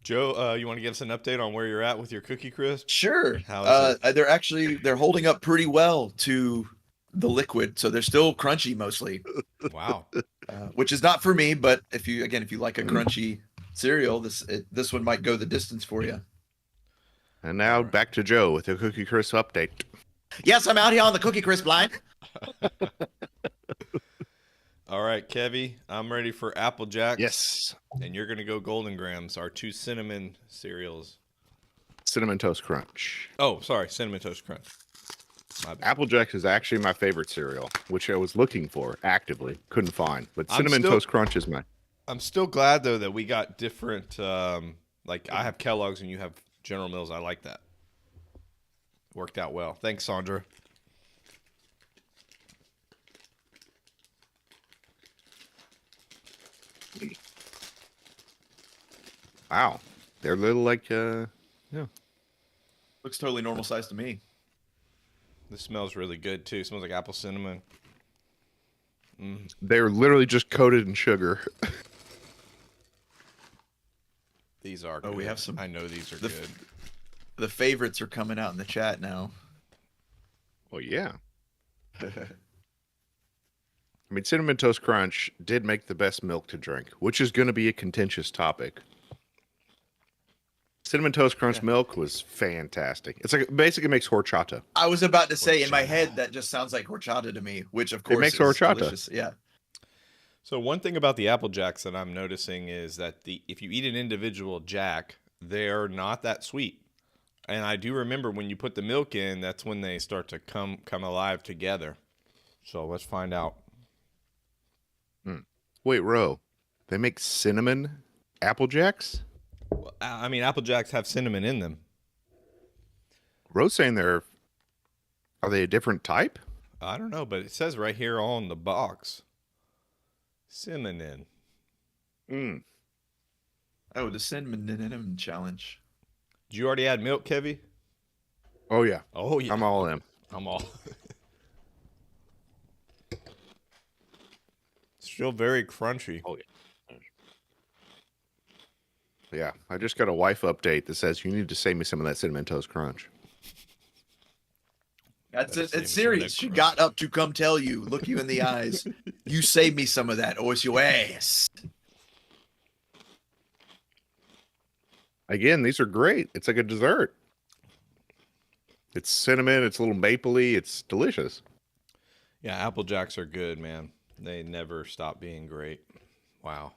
Joe, you want to give us an update on where you're at with your Cookie Crisp? Sure. How is They're holding up pretty well to the liquid, so they're still crunchy mostly, Wow. which is not for me. But if you like a crunchy cereal, this one might go the distance for you. And now back to Joe with the Cookie Crisp update. Yes, I'm out here on the Cookie Crisp line. All right, Kevy, I'm ready for Apple Jacks. Yes. And you're going to go Golden Grams, our 2 cinnamon cereals. Cinnamon Toast Crunch. Oh, sorry, Cinnamon Toast Crunch. My bad. Apple Jacks is actually my favorite cereal, which I was looking for actively. Couldn't find. But I'm Cinnamon still- Toast Crunch is my... I'm still glad, though, that we got different, like I have Kellogg's and you have General Mills. I like that. Worked out well. Thanks, Sandra. Wow. They're little like, yeah. Looks totally normal size to me. This smells really good, too. It smells like apple cinnamon. They're literally just coated in sugar. These are Oh, good. we have some- I know these are the- good. The favorites are coming out in the chat now. Well, yeah. I mean, Cinnamon Toast Crunch did make the best milk to drink, which is going to be a contentious topic. Cinnamon Toast Crunch milk was fantastic. It's like basically makes horchata. I was about to say in my head that just sounds like horchata to me, which of course makes is horchata. delicious. Yeah. So one thing about the Apple Jacks that I'm noticing is that if you eat an individual Jack, they're not that sweet. And I do remember when you put the milk in, that's when they start to come alive together. So let's find out. Wait, Ro, they make cinnamon Apple Jacks? Well, I mean, Apple Jacks have cinnamon in them. Ro's saying are they a different type? I don't know, but it says right here on the box, cinnamon. Mm. Oh, the cinnamon challenge. Did you already add milk, Kevy? Oh, yeah. Oh, yeah. I'm all in. I'm all. Still very crunchy. Oh, yeah. Yeah, I just got a wife update that says you need to save me some of that Cinnamon Toast Crunch. That's Better it. save It's me some of serious. that She crunch. got up to come tell you, look you in the eyes. You save me some of that, or it's your ass. Again, these are great. It's like a dessert. It's cinnamon. It's a little mapley. It's delicious. Yeah, Apple Jacks are good, man. They never stop being great. Wow.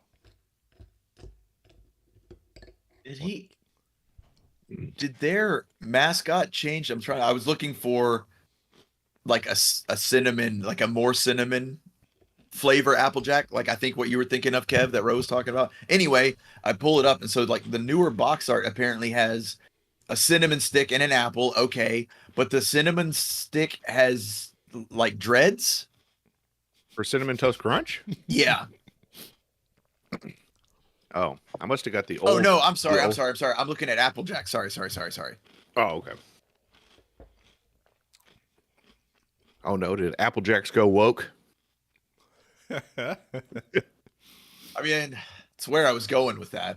Did their mascot change? I was looking for like a cinnamon, like a more cinnamon flavor Applejack. Like I think what you were thinking of, Kev, that Rose talking about. Anyway, I pull it up. And so like the newer box art apparently has a cinnamon stick and an apple. Okay. But the cinnamon stick has like dreads. For Cinnamon Toast Crunch? Yeah. Oh, I must have got the old. Oh no, I'm sorry. the I'm old- sorry. I'm sorry. I'm looking at Applejack. Sorry. Oh, okay. Oh no, did Apple Jacks go woke? I mean, it's where I was going with that.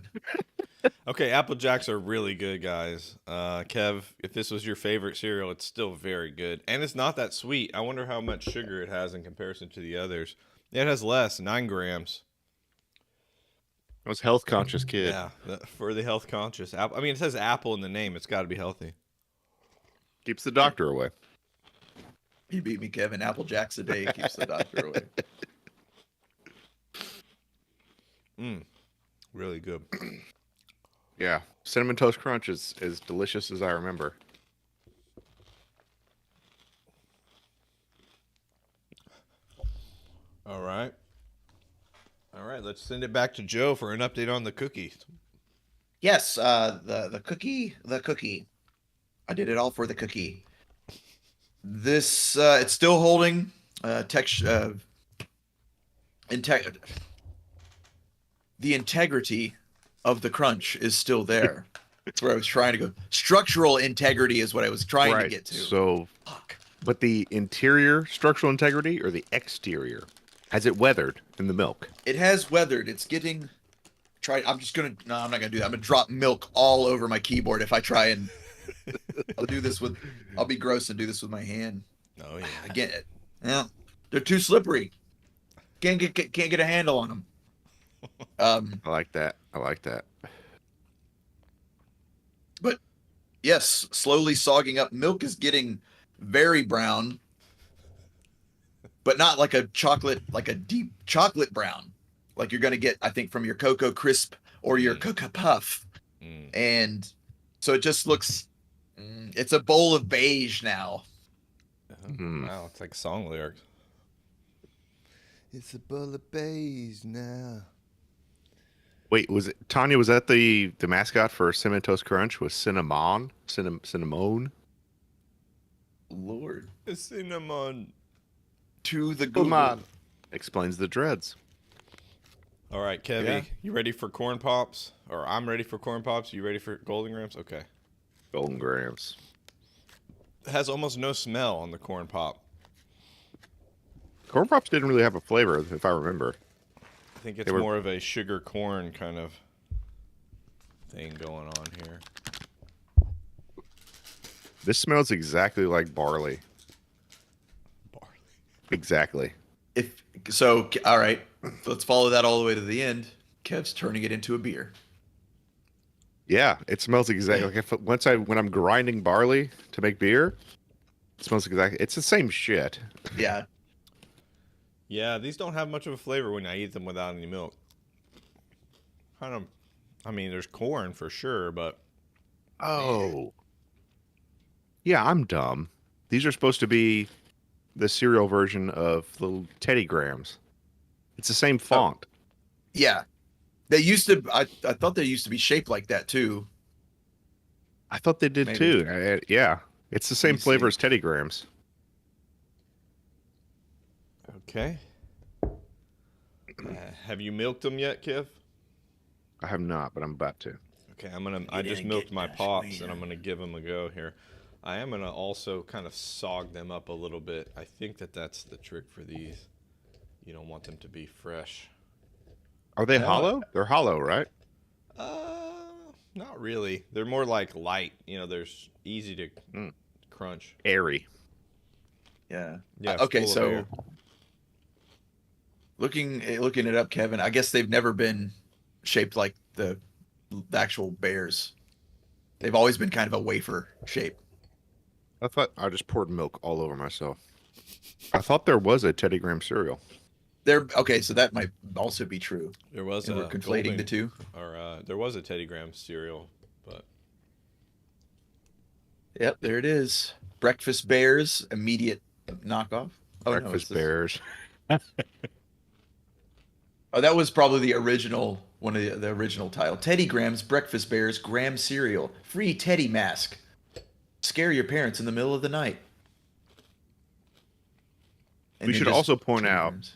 Okay, Apple Jacks are really good, guys. Kev, if this was your favorite cereal, it's still very good. And it's not that sweet. I wonder how much sugar it has in comparison to the others. Yeah, it has less, 9 grams. I was health conscious kid. Yeah, for the health conscious. I mean, it says apple in the name. It's got to be healthy. Keeps the doctor away. You beat me, Kevin. Applejacks a day keeps the doctor away. Really good. Yeah, Cinnamon Toast Crunch is as delicious as I remember. All right. All right, let's send it back to Joe for an update on the cookies. Yes, the cookie. I did it all for the cookie. This it's still holding the integrity of the crunch is still there. That's where I was trying to go. Structural integrity is what I was trying to get to. So, Fuck. but the interior structural integrity or the exterior? Has it weathered in the milk? It has weathered. It's getting. I'm just gonna. No, I'm not gonna do that. I'm gonna drop milk all over my keyboard if I try and. I'll do this with. I'll be gross and do this with my hand. Oh yeah. Again, yeah, they're too slippery. Can't get a handle on them. I like that. I like that. But yes, slowly sogging up. Milk is getting very brown, but not like a chocolate, like a deep chocolate brown, like you're gonna get, I think, from your Cocoa Crisp or your Cocoa Puff. And so it just looks. It's a bowl of beige now. Wow, it's like song lyrics. It's a bowl of beige now. Wait, was it Tanya? Was that the mascot for Cinnamon Toast Crunch? Was cinnamon? Cinnamon? Lord, Cinnamon. to the Google. Come on. Explains the dreads. All right, Kevy, Yeah. you ready for corn pops? Or I'm ready for corn pops. You ready for Golden Grams? Okay. Golden Grams. It has almost no smell on the corn pop. Corn Pops didn't really have a flavor, if I remember. I think it's more of a sugar corn kind of thing going on here. This smells exactly like barley. Barley. Exactly. If so, all right, let's follow that all the way to the end. Kev's turning it into a beer. Yeah, it smells exactly like when I'm grinding barley to make beer, it smells exactly. It's the same shit. Yeah, Yeah, these don't have much of a flavor when I eat them without any milk. I mean, there's corn for sure, but Oh. Yeah, I'm dumb. These are supposed to be the cereal version of little Teddy Grahams. It's the same font. yeah. They used to. I thought they used to be shaped like that too. I thought they did Maybe. too. Yeah, it's the same me flavor see. as Teddy Grahams. okay. Have you milked them yet, Kev? I have not, but I'm about to. Okay, I just milked my pops, and I'm gonna give them a go here. I am gonna also kind of sog them up a little bit. I think that's the trick for these. You don't want them to be fresh. Are they hollow? They're hollow, right? Not really. They're more like light. You know, they're easy to crunch. Airy. Yeah. Yeah. Okay, full of so air. looking it up, Kevin. I guess they've never been shaped like the actual bears. They've always been kind of a wafer shape. I thought I just poured milk all over myself. I thought there was a Teddy Graham cereal. Okay, so that might also be true. There was And a we're conflating the two. Or there was a Teddy Graham cereal, but Yep, there it is. Breakfast Bears, immediate knockoff. Oh, Breakfast no, Bears. Oh, that was probably the original, one of the original title. Teddy Graham's Breakfast Bears Graham cereal. Free Teddy mask. Scare your parents in the middle of the night. And We then should just also point Teddy out Grahams.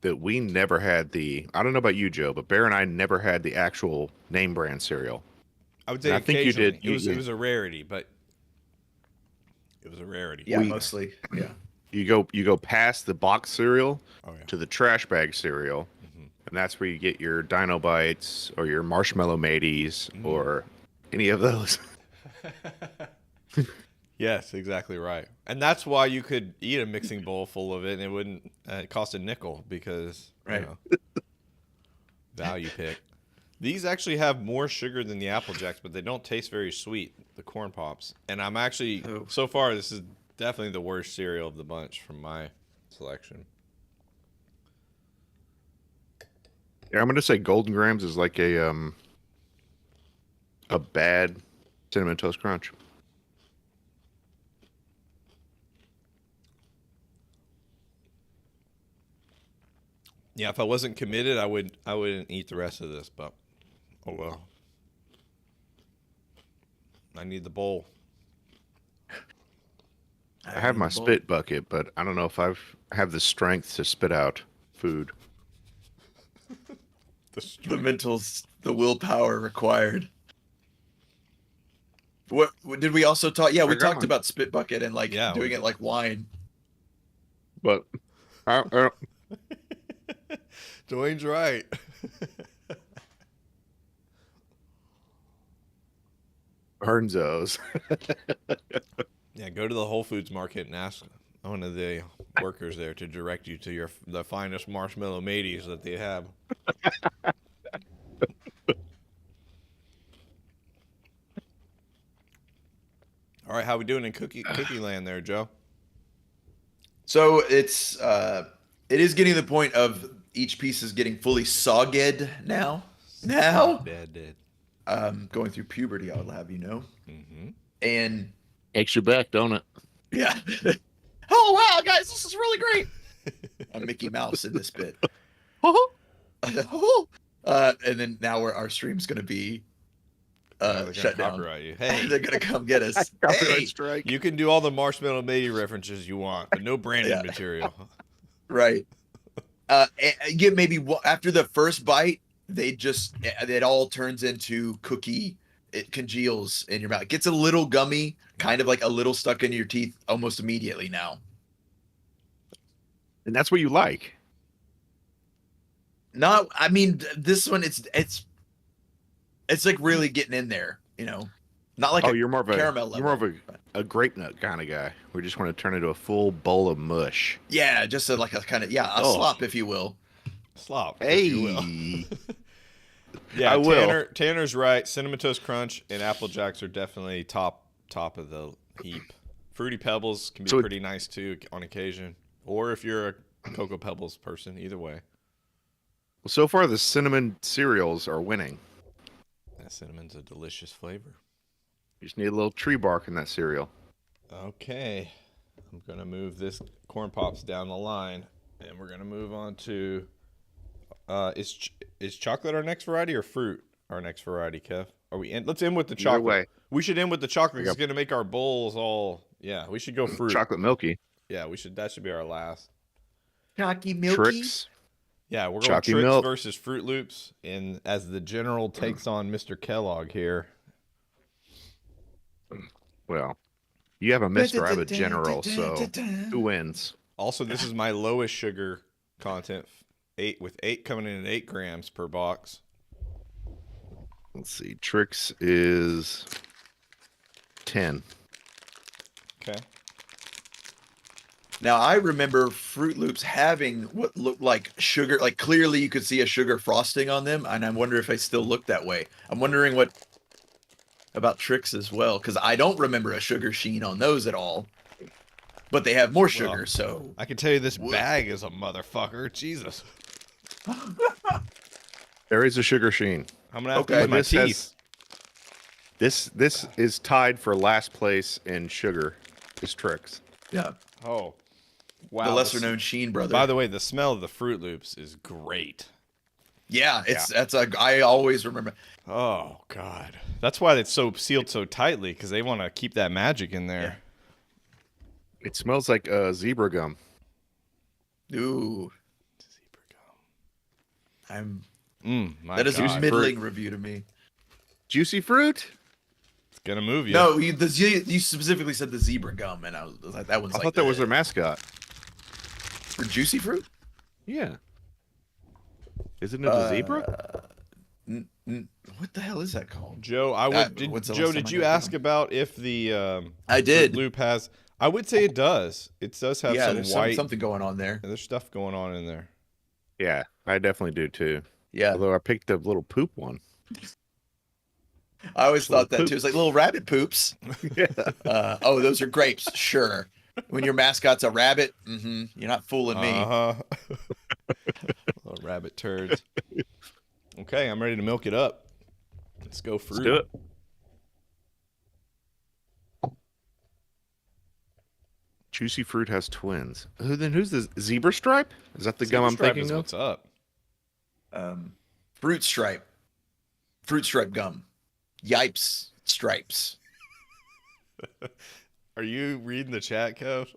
that we never had I don't know about you, Joe, but Bear and I never had the actual name brand cereal. I would say And I think you occasionally. did- It was a rarity, but it was a rarity. Yeah, mostly. Yeah. You go past the box cereal Oh yeah. to the trash bag cereal, and that's where you get your Dino Bites or your Marshmallow Mateys or any of those. Yes, exactly right. And that's why you could eat a mixing bowl full of it, and it wouldn't cost a nickel because Right. you know, value pick. These actually have more sugar than the Apple Jacks, but they don't taste very sweet. The corn pops, and I'm actually so far this is definitely the worst cereal of the bunch from my selection. Yeah, I'm gonna say Golden Grams is like a bad Cinnamon Toast Crunch. Yeah, if I wasn't committed, I wouldn't eat the rest of this, but oh well. I need the bowl. I have my spit bucket, but I don't know if I have the strength to spit out food. The the willpower required. What did we also talk? Yeah, we I got talked mine. about spit bucket and like Yeah, doing we it like wine. But Dwayne's right. Burnzos. Yeah, go to the Whole Foods market and ask one of the workers there to direct you to the finest marshmallow mateys that they have. All right, how we doing in cookie land there, Joe? So it is getting to the point of each piece is getting fully sogged now. Dead. Going through puberty, I'll have you know. Mm-hmm. And Aches your back, don't it? yeah. Oh wow, guys, this is really great. I'm Mickey Mouse in this bit. And then now our stream's gonna be shut down. Copyright you. Hey, They're gonna come get us. Copyright Hey! strike. you can do all the marshmallow matey references you want, but no branded Yeah. material. Right. Get maybe after the first bite, it all turns into cookie. It congeals in your mouth. It gets a little gummy, kind of like a little stuck in your teeth almost immediately now. And that's what you like. Not, I mean, this one it's like really getting in there, you know. Not like You're more of a caramel You're more of level. a grape nut kind of guy. We just want to turn into a full bowl of mush. Yeah, just like a kind of a Oh. slop, if you will. Slop, if Hey, you will. Yeah, I will. Tanner's right. Cinnamon Toast Crunch and Apple Jacks are definitely top of the heap. Fruity Pebbles can be So- pretty nice too on occasion, or if you're a Cocoa Pebbles person. Either way, So far, the cinnamon cereals are winning. that cinnamon's a delicious flavor. You just need a little tree bark in that cereal. Okay, I'm gonna move this corn pops down the line, and we're gonna move on to. Is chocolate our next variety or fruit our next variety, Kev? Are we in? Let's end with the Either chocolate. way. We should end with the chocolate. Yep. It's gonna make our bowls all. Yeah, we should go fruit. Chocolate milky. Yeah, we should. That should be our last. Chalky milky. Tricks. Yeah, we're going Chalky Tricks milk. versus Fruit Loops, and as the general takes on Mr. Kellogg here. Well, you have a Mr. I have a General, so who wins? Also, this is my lowest sugar content. 8 coming in at 8 grams per box. Let's see. Tricks is 10. Okay. Now I remember Fruit Loops having what looked like sugar, like clearly you could see a sugar frosting on them, and I wonder if they still look that way. I'm wondering what about Tricks as well, because I don't remember a sugar sheen on those at all. But they have more sugar, Well, so I can tell you this bag is a motherfucker. Jesus. There is a sugar sheen. I'm gonna have Okay. to use my This teeth. has- This is tied for last place in sugar. Is Tricks. yeah, Oh, wow. the lesser known Sheen brother. By the way, the smell of the Fruit Loops is great. yeah, I always remember. Oh God, that's why it's so sealed so tightly, because they want to keep that magic in there. It smells like zebra gum. Ooh, Zebra I'm gum. My that is God. a middling review to me. Juicy fruit? It's gonna move you. No, you specifically said the zebra gum, and I was like, that one's I like thought that was their mascot. for juicy fruit. Yeah. Isn't it a zebra? What the hell is that called? Joe, what's the Joe, last did time I you got ask them? about if the I did. Fruit Loop has? I would say it does. It does have Yeah, some there's white. something going on there. There's stuff going on in there. Yeah, I definitely do too. Yeah, Although I picked the little poop one. I always little thought that poop. too. It's like little rabbit poops. Yeah. Oh, those are grapes. Sure. When your mascot's a rabbit, you're not fooling me. Uh huh. Little rabbit turds. Okay, I'm ready to milk it up. Let's go fruit. Let's do it. Juicy fruit has twins. Who's the zebra stripe? Is that the gum I'm Stripe thinking is of? what's up? Fruit stripe. Fruit stripe gum. Yipes stripes. Are you reading the chat, Kev?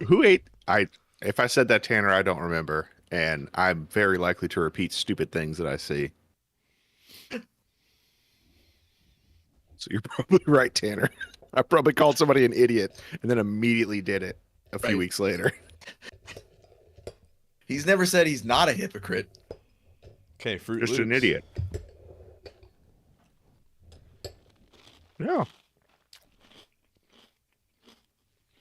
Who ate? If I said that, Tanner, I don't remember, and I'm very likely to repeat stupid things that I see. So you're probably right, Tanner. I probably called somebody an idiot and then immediately did it a few Right. weeks later. He's never said he's not a hypocrite. Okay, Fruit Just Loops. an idiot. Yeah.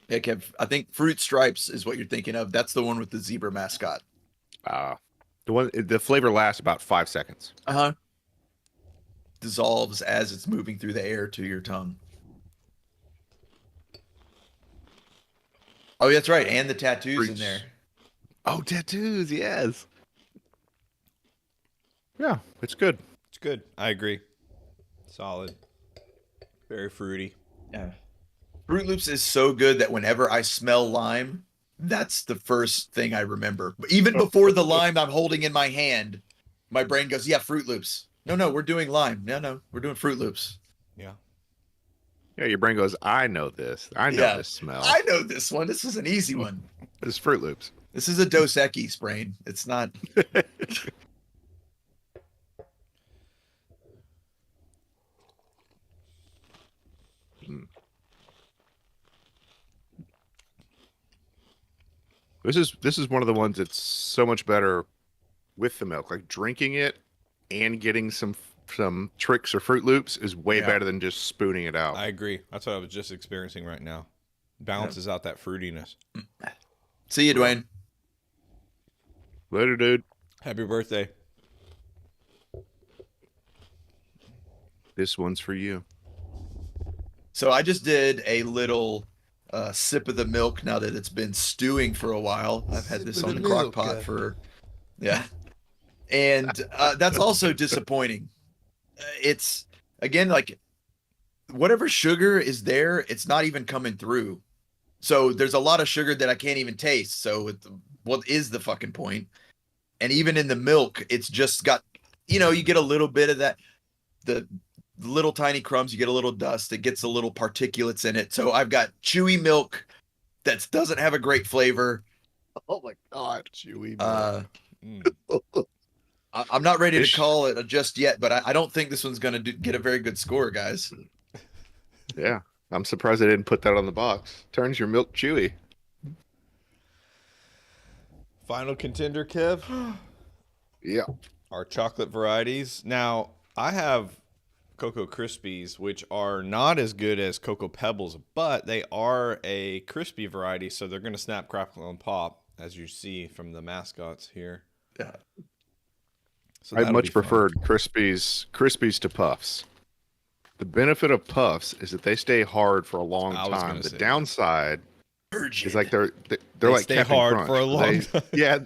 Yeah, Kev, I think Fruit Stripes is what you're thinking of. That's the one with the zebra mascot. The flavor lasts about 5 seconds. Uh-huh. Dissolves as it's moving through the air to your tongue. Oh, that's right. And the tattoos in Fruits. there. Oh, tattoos, yes. Yeah, it's good. It's good. I agree. Solid. Very fruity. Yeah. Fruit Loops is so good that whenever I smell lime, that's the first thing I remember. Even before the lime I'm holding in my hand, my brain goes, yeah, Fruit Loops. No, we're doing lime. No, we're doing Fruit Loops. Yeah. Yeah, your brain goes, I know this. I know Yeah. this smell. I know this one. This is an easy one. It's Fruit Loops. This is a Dos Equis brain. It's not. This is one of the ones that's so much better with the milk. Like drinking it and getting some tricks or Fruit Loops is way Yeah. better than just spooning it out. I agree. That's what I was just experiencing right now. Balances out that fruitiness. See you, Dwayne. Later, dude. Happy birthday. This one's for you. So I just did a little sip of the milk now that it's been stewing for a while. I've had this Sip on of the the crock milk, pot for, yeah. And that's also disappointing. It's, again, like whatever sugar is there, it's not even coming through. So there's a lot of sugar that I can't even taste. So what is the fucking point? And even in the milk, it's just got, you get a little bit of that, the little tiny crumbs, you get a little dust, it gets a little particulates in it. So I've got chewy milk that doesn't have a great flavor. Oh my god, chewy. I'm not ready to call it just yet, but I don't think this one's going to get a very good score, guys. Yeah, I'm surprised they didn't put that on the box. Turns your milk chewy. Final contender, Kev. Yeah. Our chocolate varieties. Now, I have Cocoa Krispies, which are not as good as Cocoa Pebbles, but they are a crispy variety, so they're going to snap, crackle, and pop, as you see from the mascots here. Yeah. So I that'll much be fun. preferred Krispies to Puffs. The benefit of Puffs is that they stay hard for a long I was time. gonna The say. downside Turgid. is like they're They like stay Captain hard Crunch. for a long time. Yeah,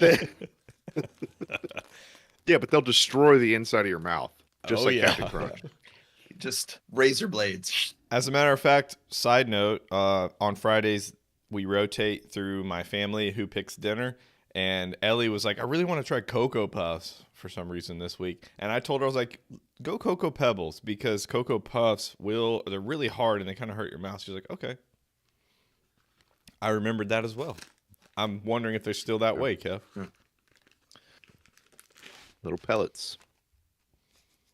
yeah, but they'll destroy the inside of your mouth, just Oh, like yeah. Captain Crunch. Just razor blades. As a matter of fact, side note, on Fridays, we rotate through my family who picks dinner. And Ellie was like, I really want to try Cocoa Puffs for some reason this week. And I told her, I was like, go Cocoa Pebbles because Cocoa Puffs they're really hard and they kind of hurt your mouth. She's like, okay. I remembered that as well. I'm wondering if they're still that way, Kev. Little pellets.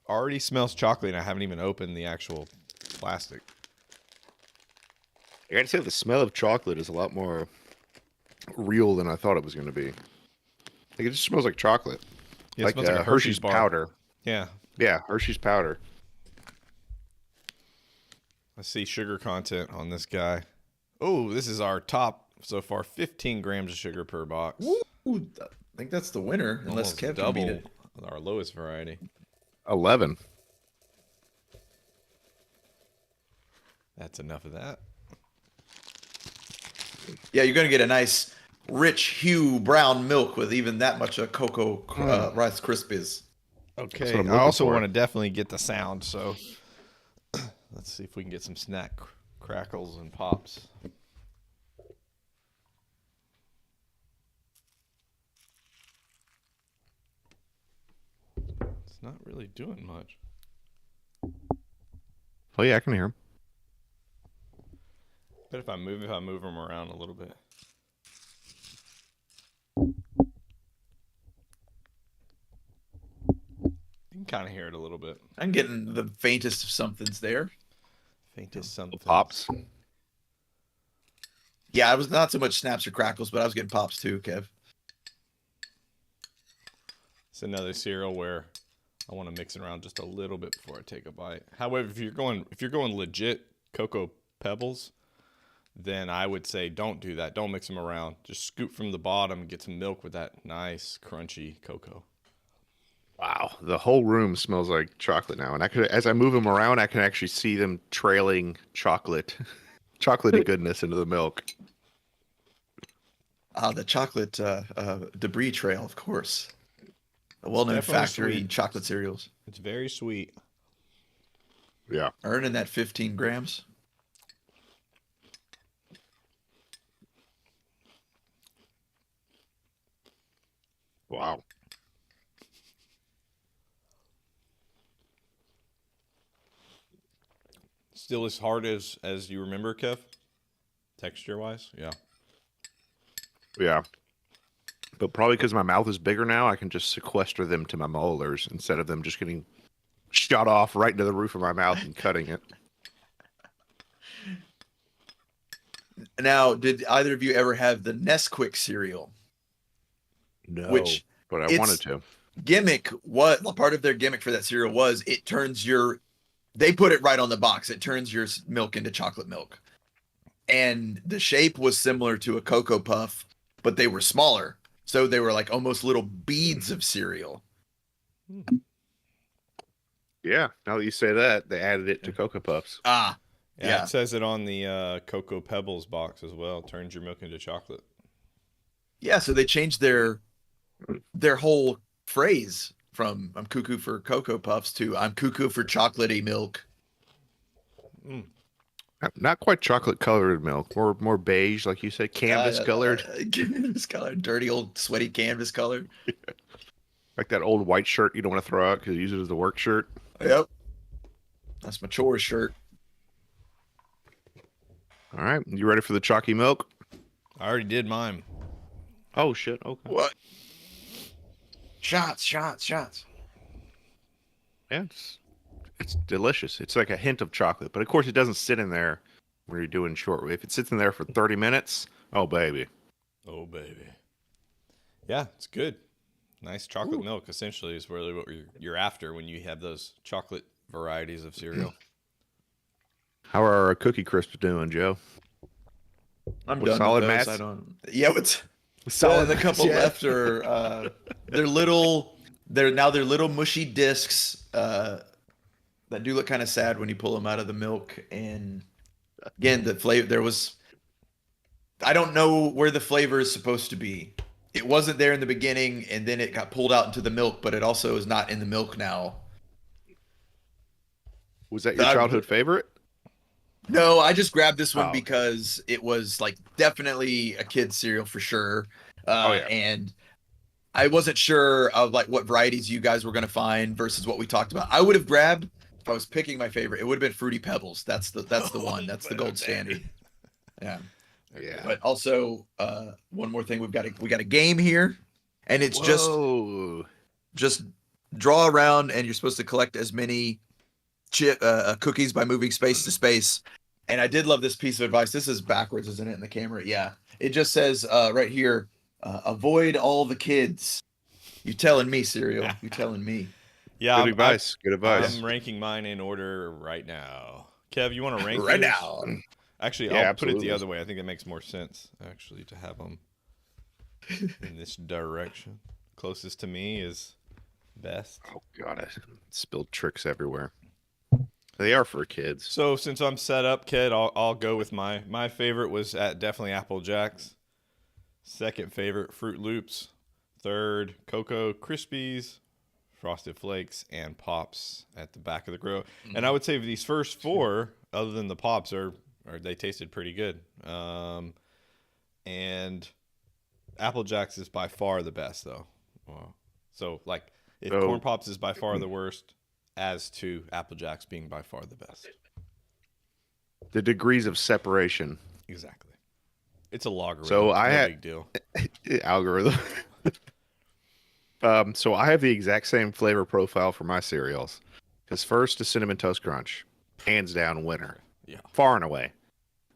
Already smells chocolate and I haven't even opened the actual plastic. I gotta say, the smell of chocolate is a lot more real than I thought it was going to be. Like, it just smells like chocolate. Yeah, it like smells like a Hershey's bar. powder. Yeah. Yeah, Hershey's powder. I see sugar content on this guy. Oh, this is our top so far, 15 grams of sugar per box. Ooh, I think that's the winner, unless Almost Kev can double beat it. our lowest variety. 11. That's enough of that. Yeah, you're going to get a nice, rich hue brown milk with even that much of cocoa Rice Krispies. Okay, That's what I'm I looking also for. want to definitely get the sound, so let's see if we can get some snack crackles and pops. It's not really doing much. Oh, yeah, I can hear him. But if I move them around a little bit. You can kind of hear it a little bit. I'm getting the faintest of somethings there. Faintest something. Pops. Yeah, I was not so much snaps or crackles, but I was getting pops too, Kev. It's another cereal where I want to mix it around just a little bit before I take a bite. However, if you're going legit Cocoa Pebbles, then I would say don't do that. Don't mix them around. Just scoop from the bottom and get some milk with that nice crunchy cocoa. Wow, the whole room smells like chocolate now, and as I move them around, I can actually see them trailing chocolatey goodness into the milk. The chocolate debris trail, of course. A well-known Definitely factor in sweet. chocolate cereals. It's very sweet. Yeah. Earning that 15 grams. Wow. Still as hard as you remember, Kev? Texture-wise? Yeah. Yeah. But probably because my mouth is bigger now, I can just sequester them to my molars instead of them just getting shot off right into the roof of my mouth and cutting it. Now, did either of you ever have the Nesquik cereal? No. Which but I it's- wanted to. Gimmick, what part of their gimmick for that cereal was, it turns they put it right on the box. It turns your milk into chocolate milk. And the shape was similar to a Cocoa Puff, but they were smaller. So they were like almost little beads of cereal. Yeah, now that you say that, they added it to Cocoa Puffs. Ah, Yeah, Yeah. it says it on the Cocoa Pebbles box as well. Turns your milk into chocolate. yeah. So they changed their whole phrase from "I'm cuckoo for Cocoa Puffs" to "I'm cuckoo for chocolatey milk." Not quite chocolate colored milk, more beige, like you said, canvas colored, Canvas colored, dirty old sweaty canvas colored. like that old white shirt you don't want to throw out because you use it as a work shirt. Yep, that's my chores shirt. All right, you ready for the chalky milk? I already did mine. Oh shit! Okay. What? Shots. Yeah, it's delicious. It's like a hint of chocolate, but of course it doesn't sit in there when you're doing short. If it sits in there for 30 minutes, oh baby. Oh, baby. Yeah, it's good. Nice chocolate milk, essentially, is really what you're after when you have those chocolate varieties of cereal. How are our Cookie Crisps doing, Joe? I'm With done solid with those. mats? I don't. Yeah, what's Solid the couple mats, yeah. left are they're little. They're little mushy discs that do look kind of sad when you pull them out of the milk. And again, the flavor I don't know where the flavor is supposed to be. It wasn't there in the beginning, and then it got pulled out into the milk, but it also is not in the milk now. Was that your childhood favorite? No, I just grabbed this one Oh. because it was like definitely a kid's cereal for sure. Oh, yeah. And I wasn't sure of like what varieties you guys were going to find versus what we talked about. I would have grabbed, if I was picking my favorite, it would have been Fruity Pebbles. That's the one. That's the gold standard. Yeah. Yeah. But also, one more thing, we got a game here, and it's just draw around, and you're supposed to collect as many cookies by moving space to space. And I did love this piece of advice. This is backwards, isn't it, in the camera? Yeah. It just says right here, avoid all the kids. You telling me, cereal? You telling me? Yeah, Good advice. Good advice. I'm ranking mine in order right now. Kev, you want to rank Right yours? now. Actually, Yeah, I'll absolutely. put it the other way. I think it makes more sense, actually, to have them in this direction. Closest to me is best. Oh god, I spilled tricks everywhere. They are for kids. So since I'm set up, Ked, I'll go with my favorite was definitely Apple Jacks. Second favorite, Fruit Loops. Third, Cocoa Krispies, Frosted Flakes, and Pops at the back of the grill. And I would say these first four, other than the Pops, they tasted pretty good. And Apple Jacks is by far the best, though. So, like, if Corn Pops is by far the worst, as to Apple Jacks being by far the best. The degrees of separation. Exactly. It's a logarithm. So It's I no had- big deal. Algorithm. So I have the exact same flavor profile for my cereals. Because first, a Cinnamon Toast Crunch. Hands down winner. Yeah. Far and away.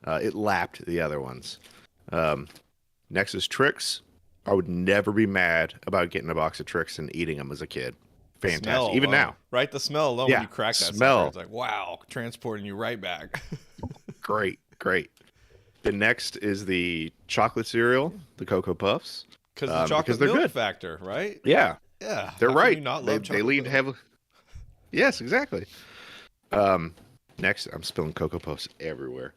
It lapped the other ones. Next is Trix. I would never be mad about getting a box of tricks and eating them as a kid. Fantastic. Smell Even alone, now. right? The smell alone Yeah, when you crack that smell. sucker, it's like, wow, transporting you right back. Great. The next is the chocolate cereal, the Cocoa Puffs. Because the chocolate they're milk good. factor, right? Yeah, Yeah. they're How can right. you not They love chocolate lean milk? heavily. Yes, exactly. Next, I'm spilling Cocoa Puffs everywhere.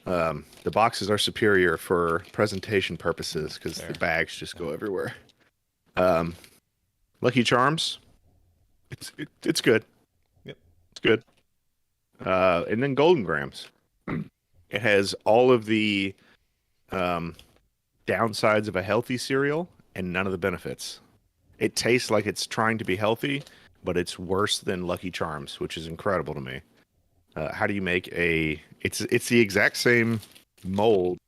The boxes are superior for presentation purposes because the bags just go everywhere. Lucky Charms, it's good. Yep. It's good. And then Golden Grams. It has all of the downsides of a healthy cereal and none of the benefits. It tastes like it's trying to be healthy, but it's worse than Lucky Charms, which is incredible to me. How do you make a? It's the exact same mold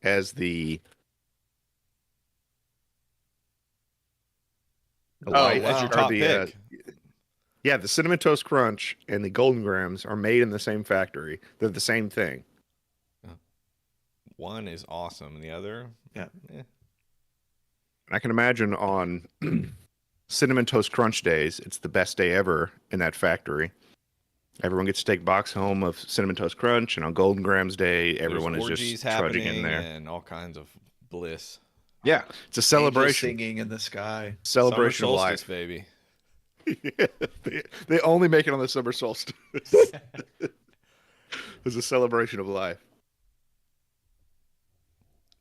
as the Oh, Life That's your or top the pick. yeah, the Cinnamon Toast Crunch and the Golden Grams are made in the same factory. They're the same thing. One is awesome, and the other, Yeah. And I can imagine on Cinnamon Toast Crunch days, it's the best day ever in that factory. Everyone gets to take a box home of Cinnamon Toast Crunch, and on Golden Grams Day, everyone there's is orgies just trudging in happening there. and all kinds of bliss. Yeah, it's a Angels celebration. singing in the sky. Celebration Summer of solstice, life. baby. Yeah, they only make it on the summer solstice. It's a celebration of life.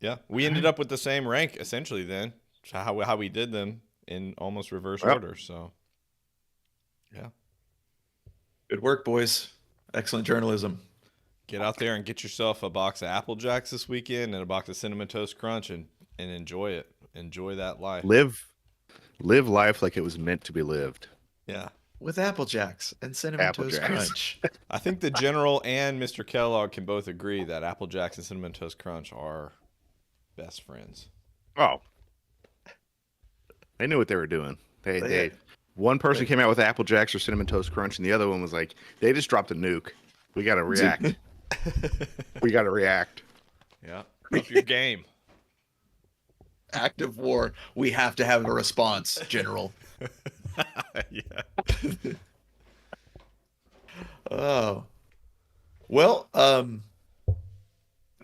Yeah, we ended up with the same rank essentially. Then how we did them in almost reverse Well. order. So, yeah, Good work, boys. Excellent journalism. get out there and get yourself a box of Apple Jacks this weekend and a box of Cinnamon Toast Crunch and enjoy it. Enjoy that life. Live life like it was meant to be lived. Yeah. With Apple Jacks and Cinnamon Apple Toast Jacks. Crunch. I think the General and Mr. Kellogg can both agree that Apple Jacks and Cinnamon Toast Crunch are best friends. Oh, they knew what they were doing. They They- one person came out with Apple Jacks or Cinnamon Toast Crunch, and the other one was like, they just dropped a nuke. We got to react. We got to react. Yeah. Up your game. Active war. We have to have a response, General. Yeah. Oh. Well,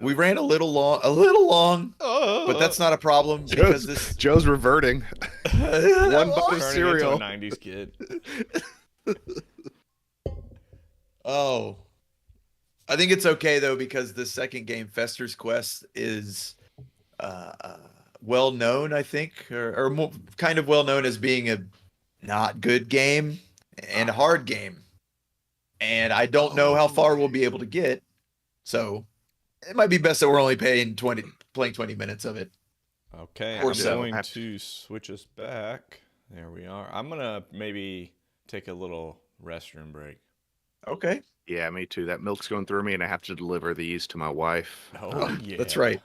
we ran a little long, but that's not a problem because this Joe's reverting. One box of Turning cereal. into a 90s kid. Oh. I think it's okay though because the second game, Fester's Quest, is well known, I think, or more, kind of well known as being a not good game and a hard game. And I don't know how far we'll be able to get. So it might be best that we're only playing 20 minutes of it. Okay, Or I'm so. going to switch us back. There we are. I'm going to maybe take a little restroom break. Okay. Yeah, me too. That milk's going through me, and I have to deliver these to my wife. Oh, yeah. That's right.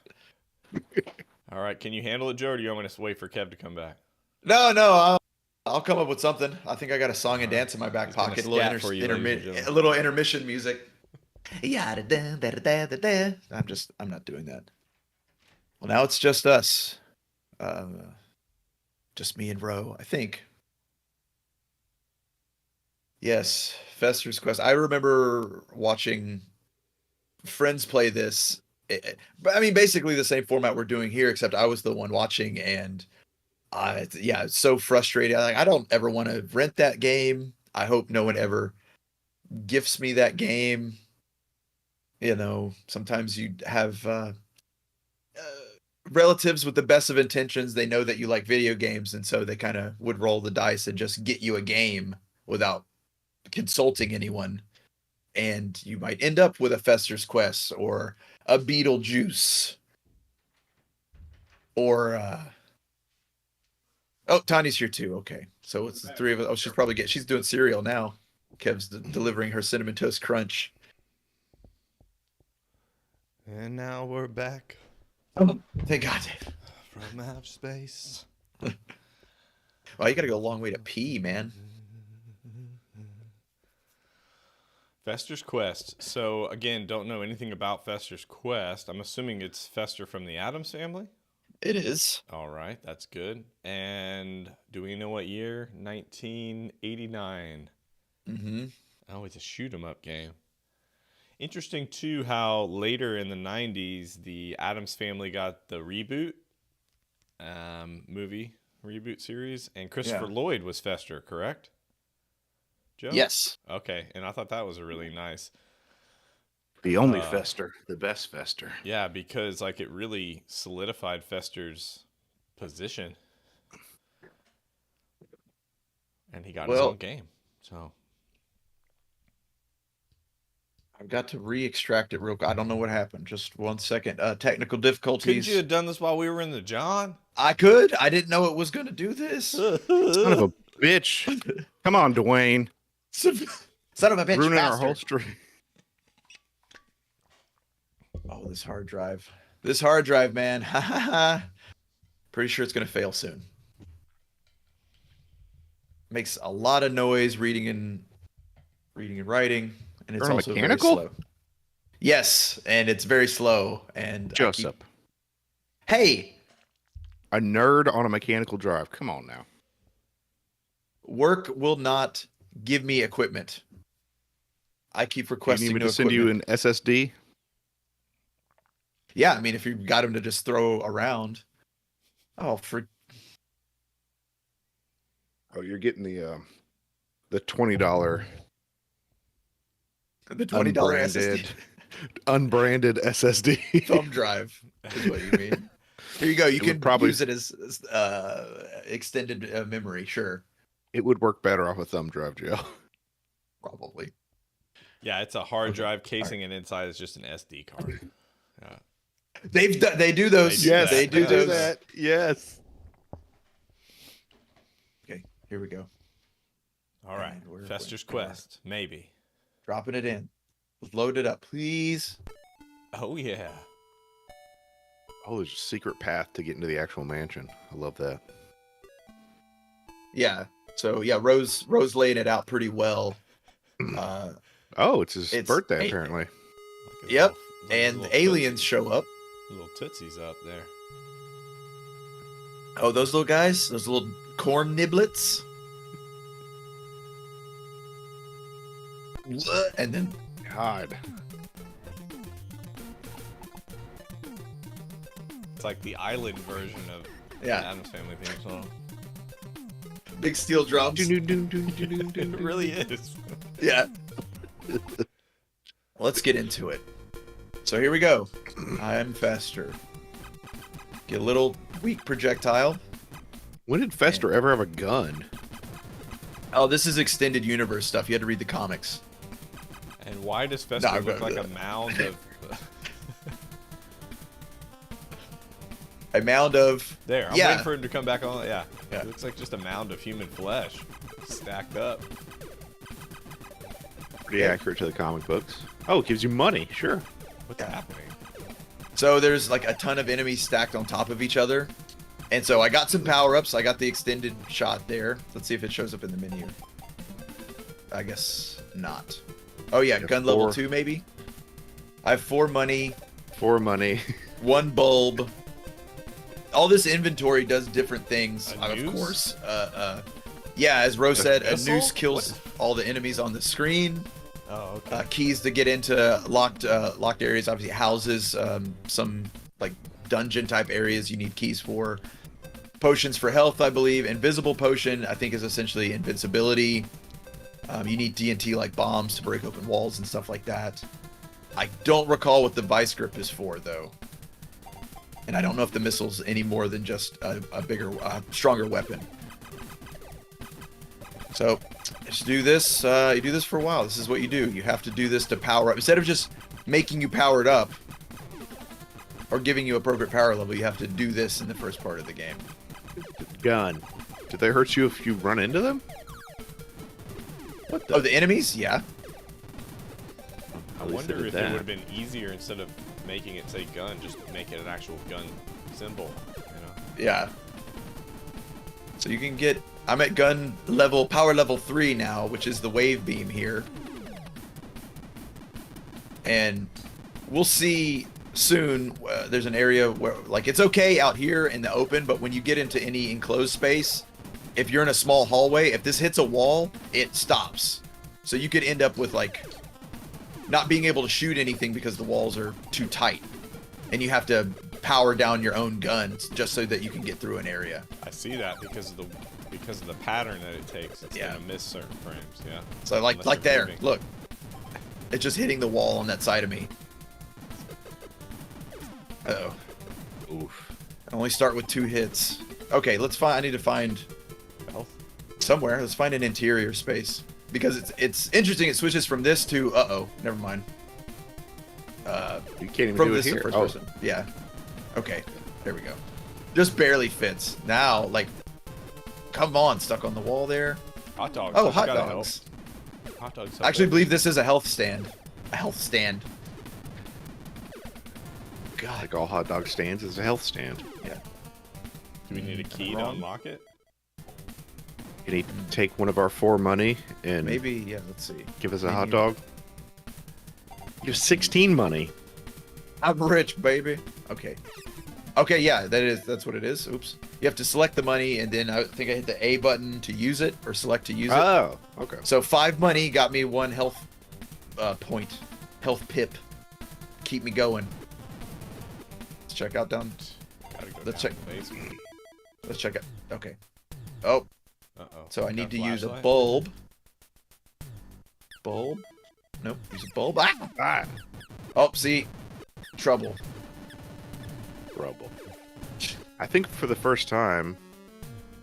All right, can you handle it, Joe, or do you want me to wait for Kev to come back? No, I'll come up with something. I think I got a song and dance in my back He's gonna pocket. A scat little, for you, ladies and gentlemen. a little intermission music. Yeah, I'm not doing that. Well, now it's just us. Just me and Ro, I think. Yes, Fester's Quest. I remember watching friends play this. But I mean, basically the same format we're doing here, except I was the one watching, and it's so frustrating. Like, I don't ever want to rent that game. I hope no one ever gifts me that game. You know, sometimes you have relatives with the best of intentions. They know that you like video games, and so they kind of would roll the dice and just get you a game without consulting anyone. And you might end up with a Fester's Quest or a Beetlejuice or oh, Tanya's here too. Okay, so it's the three of us. Oh, she's doing cereal now. Kev's delivering her Cinnamon Toast Crunch. And now we're back Oh, thank God. from outer space. Oh, you gotta go a long way to pee, man. Fester's Quest. So, again, don't know anything about Fester's Quest. I'm assuming it's Fester from the Addams Family? It is. All right, that's good. And do we know what year? 1989. Mm-hmm. Oh, it's a shoot 'em up game. Interesting too how later in the 90s the Addams Family got the reboot movie reboot series, and Christopher Yeah. Lloyd was Fester, correct? Joe? Yes. Okay, and I thought that was a really nice. The only Fester, the best Fester. Yeah, because like it really solidified Fester's position, and he got his own game. So I've got to re-extract it real quick. I don't know what happened. Just 1 second. Technical difficulties. couldn't you have done this while we were in the John? I could. I didn't know it was going to do this. Son of a bitch. Come on, Dwayne. Son of a bitch. Ruining our bastard. whole stream. Oh, this hard drive. This hard drive, man. Ha ha ha. Pretty sure it's going to fail soon. Makes a lot of noise reading and writing. And it's Or also mechanical? very slow. Yes, and it's very slow. And Joseph. Hey, A nerd on a mechanical drive. Come on now. work will not give me equipment. I keep You requesting need me new to send equipment. you an SSD? Yeah, I mean, if you've got him to just throw around. Oh, for Oh, you're getting the $20 the $20 SSD unbranded SSD. thumb drive is what you mean. Here you go. You It can would probably- use it as extended memory. Sure, It would work better off a thumb drive, Joe. probably. Yeah, it's a hard drive casing, and inside is just an SD card. Yeah. They do those. Yes, they do they do those. that. Yes. Okay, here we go. All right, And we're- Fester's we're- Quest, maybe. Dropping it in. Load it up, please. Oh yeah. Oh, there's a secret path to get into the actual mansion. I love that. Yeah. So yeah, Rose laid it out pretty well. Oh, it's his It's- birthday, hey. apparently. Like his Yep. little- like his And little aliens tootsies. show up. Little tootsies up there. Oh, those little guys, those little corn niblets. And then God. It's like the island version of the yeah, Addams Family theme song. big steel drums. It really is. Yeah. Let's get into it. So here we go. I'm Fester. Get a little weak projectile. When did Fester ever have a gun? Oh, this is extended universe stuff. You had to read the comics. And why does Fester No, look like a mound of... A mound of There, I'm Yeah. waiting for him to come back on. Yeah. Yeah. It looks like just a mound of human flesh stacked up. Pretty accurate to the comic books. Oh, it gives you money. Sure. What's happening? So there's like a ton of enemies stacked on top of each other. And so I got some power-ups. I got the extended shot there. Let's see if it shows up in the menu. I guess not. Oh yeah, Yeah, gun level 4. 2 maybe. I have 4 money, For money. 1 bulb. All this inventory does different things, A of noose? course. Yeah, as Rose said, a missile? noose kills all the enemies on the screen. Oh, okay. Keys to get into locked areas, obviously houses, some like dungeon type areas you need keys for. Potions for health, I believe. Invisible potion, I think, is essentially invincibility. You need TNT like bombs to break open walls and stuff like that. I don't recall what the vice grip is for though, and I don't know if the missile's any more than just a bigger, stronger weapon. So, just do this. You do this for a while. This is what you do. You have to do this to power up. Instead of just making you powered up or giving you appropriate power level, you have to do this in the first part of the game. Gun. Did they hurt you if you run into them? What the? Oh, the enemies? Yeah. I At least they wonder did if it that. would have been easier instead of making it say gun, just make it an actual gun symbol, you know? Yeah. So you can get... I'm at gun level, power level 3 now, which is the wave beam here. And we'll see soon, there's an area where, like, it's okay out here in the open, but when you get into any enclosed space, if you're in a small hallway, if this hits a wall, it stops. So you could end up with, like, not being able to shoot anything because the walls are too tight. And you have to power down your own guns just so that you can get through an area. I see that because of the pattern that it takes. It's Yeah. gonna miss certain frames. Yeah. So like Unless you're there, moving. look. It's just hitting the wall on that side of me. Uh-oh. Oof. I only start with 2 hits. Okay, let's find. I need to find Health? somewhere. Let's find an interior space because it's interesting. It switches from this to never mind. You can't even From do it this to here. first Oh, person. Yeah. Okay. There we go. Just barely fits. Now, like, come on, stuck on the wall there. Hot dogs. Oh, that's hot gotta dogs. help. Hot dogs. I actually believe this is a health stand. A health stand. God. like all hot dog stands is a health stand. Yeah. Do we need a key to Wrong. unlock it? Can he take one of our 4 money and Maybe. Yeah. Let's see. give us a Maybe. hot dog? You have 16 money. I'm rich, baby. Okay. Okay, yeah, that's what it is. Oops. You have to select the money, and then I think I hit the A button to use it, or select to use it. Oh, okay. So 5 money got me 1 health point. Health pip. Keep me going. Let's check out down. Gotta go Let's down check. the basement. Let's check it. Okay. Oh, Uh-oh. so I Got need to use a flashlight? bulb. Bulb? Nope. Use a bulb. Ah! Ah, Oh, see. Trouble. trouble. I think for the first time,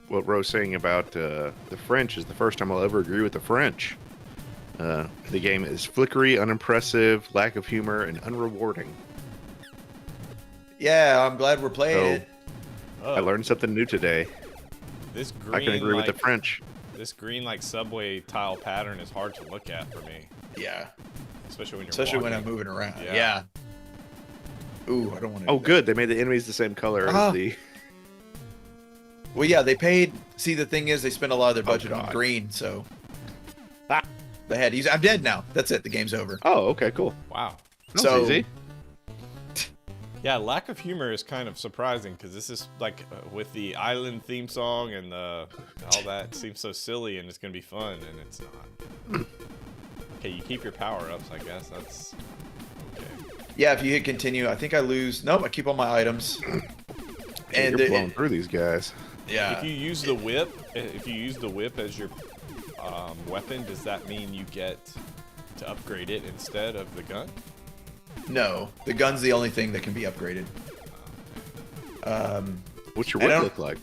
what Ro's saying about the French is the first time I'll ever agree with the French. The game is flickery, unimpressive, lack of humor, and unrewarding. Yeah, I'm glad we're playing So- it. I learned something new today. This green, I can agree with the like, French. This green like subway tile pattern is hard to look at for me, Yeah. especially when you're Especially when I'm walking. moving around. Yeah. Yeah. Ooh, I don't want to. Oh, good. They made the enemies the same color Ah. as the. Well, yeah, they paid. See, the thing is, they spent a lot of their budget on God. green, so Ah. they had to use. I'm dead now. That's it. The game's over. Oh, okay, cool. Wow. That's So- easy. Yeah, lack of humor is kind of surprising because this is like with the island theme song and all that seems so silly and it's gonna be fun and it's not. Okay, you keep your power ups, I guess. That's okay. Yeah, if you hit continue, I think I lose. Nope, I keep all my items. And You're blowing through these guys. yeah, If you use the whip, as your weapon, does that mean you get to upgrade it instead of the gun? no, the gun's the only thing that can be upgraded. What's your I whip don't- look like?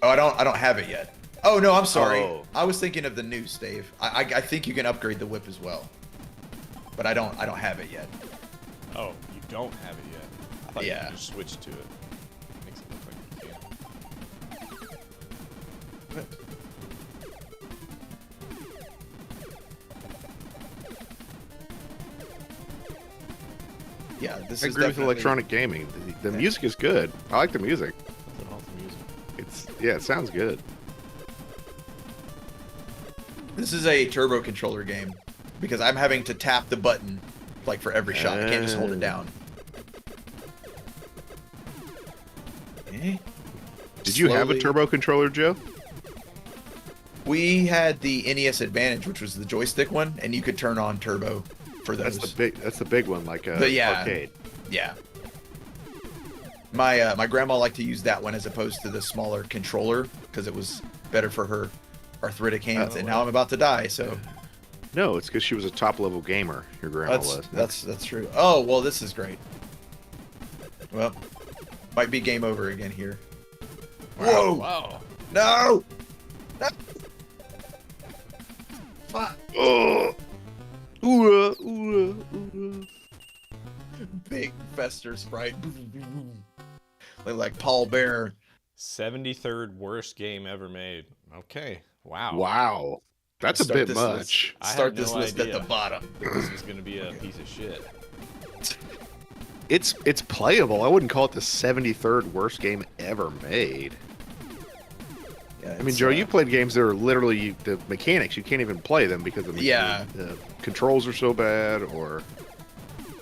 Oh, I don't have it yet. Oh no, I'm sorry. Oh. I was thinking of the noose, Dave. I think you can upgrade the whip as well, but I don't have it yet. Oh, you don't have it yet. I thought Yeah. you could just switch to it. Makes it look like you can. Yeah, this I is agree with definitely- electronic gaming. The music is good. I like the music. That's an awesome music. It sounds good. This is a turbo controller game because I'm having to tap the button like for every shot. I can't just hold it down. Okay. Did you have a Slowly- turbo controller, Joe? We had the NES Advantage, which was the joystick one, and you could turn on turbo for those. That's the big one, like a Yeah. arcade. Yeah. My grandma liked to use that one as opposed to the smaller controller because it was better for her arthritic hands. And now I'm about to die, so No, it's because she was a top level gamer. Your grandma was. that's true. Oh well, this is great. Well, might be game over again here. Whoa! Wow. No! No! Fuck! Oh. Ooh, ooh, ooh. Big fester sprite. Like Paul Bear. 73rd worst game ever made. Okay. Wow. Wow, that's a Start bit this much. I had Start no this list at idea. the bottom. This was gonna be a piece of shit. It's playable. I wouldn't call it the 73rd worst game ever made. Yeah, I mean, Joe, you played games that are literally the mechanics. You can't even play them because Yeah. the controls are so bad, or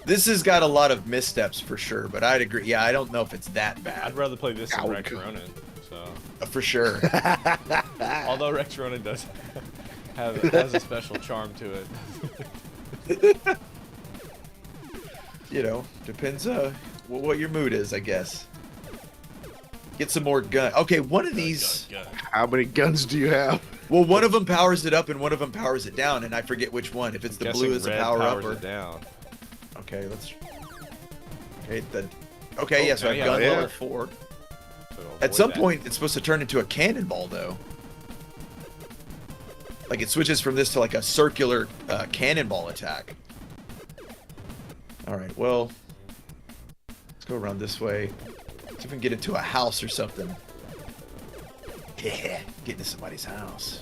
This has got a lot of missteps for sure, but I'd agree. Yeah, I don't know if it's that I'd bad. rather play this than Rex Ronan. So, For sure. although Rex Ronan does has a special charm to it. You know, depends what your mood is, I guess. Get some more gun. Okay, one of these. Gun. How many guns do you have? Well, one of them powers it up and one of them powers it down, and I forget which one. If it's the Guessing blue is a red power up powers or it down. okay, let's. Okay, okay, yeah. So I've yeah, gun yeah. level 4. So to At avoid some that. point, it's supposed to turn into a cannonball, though. Like it switches from this to like a circular cannonball attack. All right, well, let's go around this way. See if we can get into a house or something. Yeah, get into somebody's house.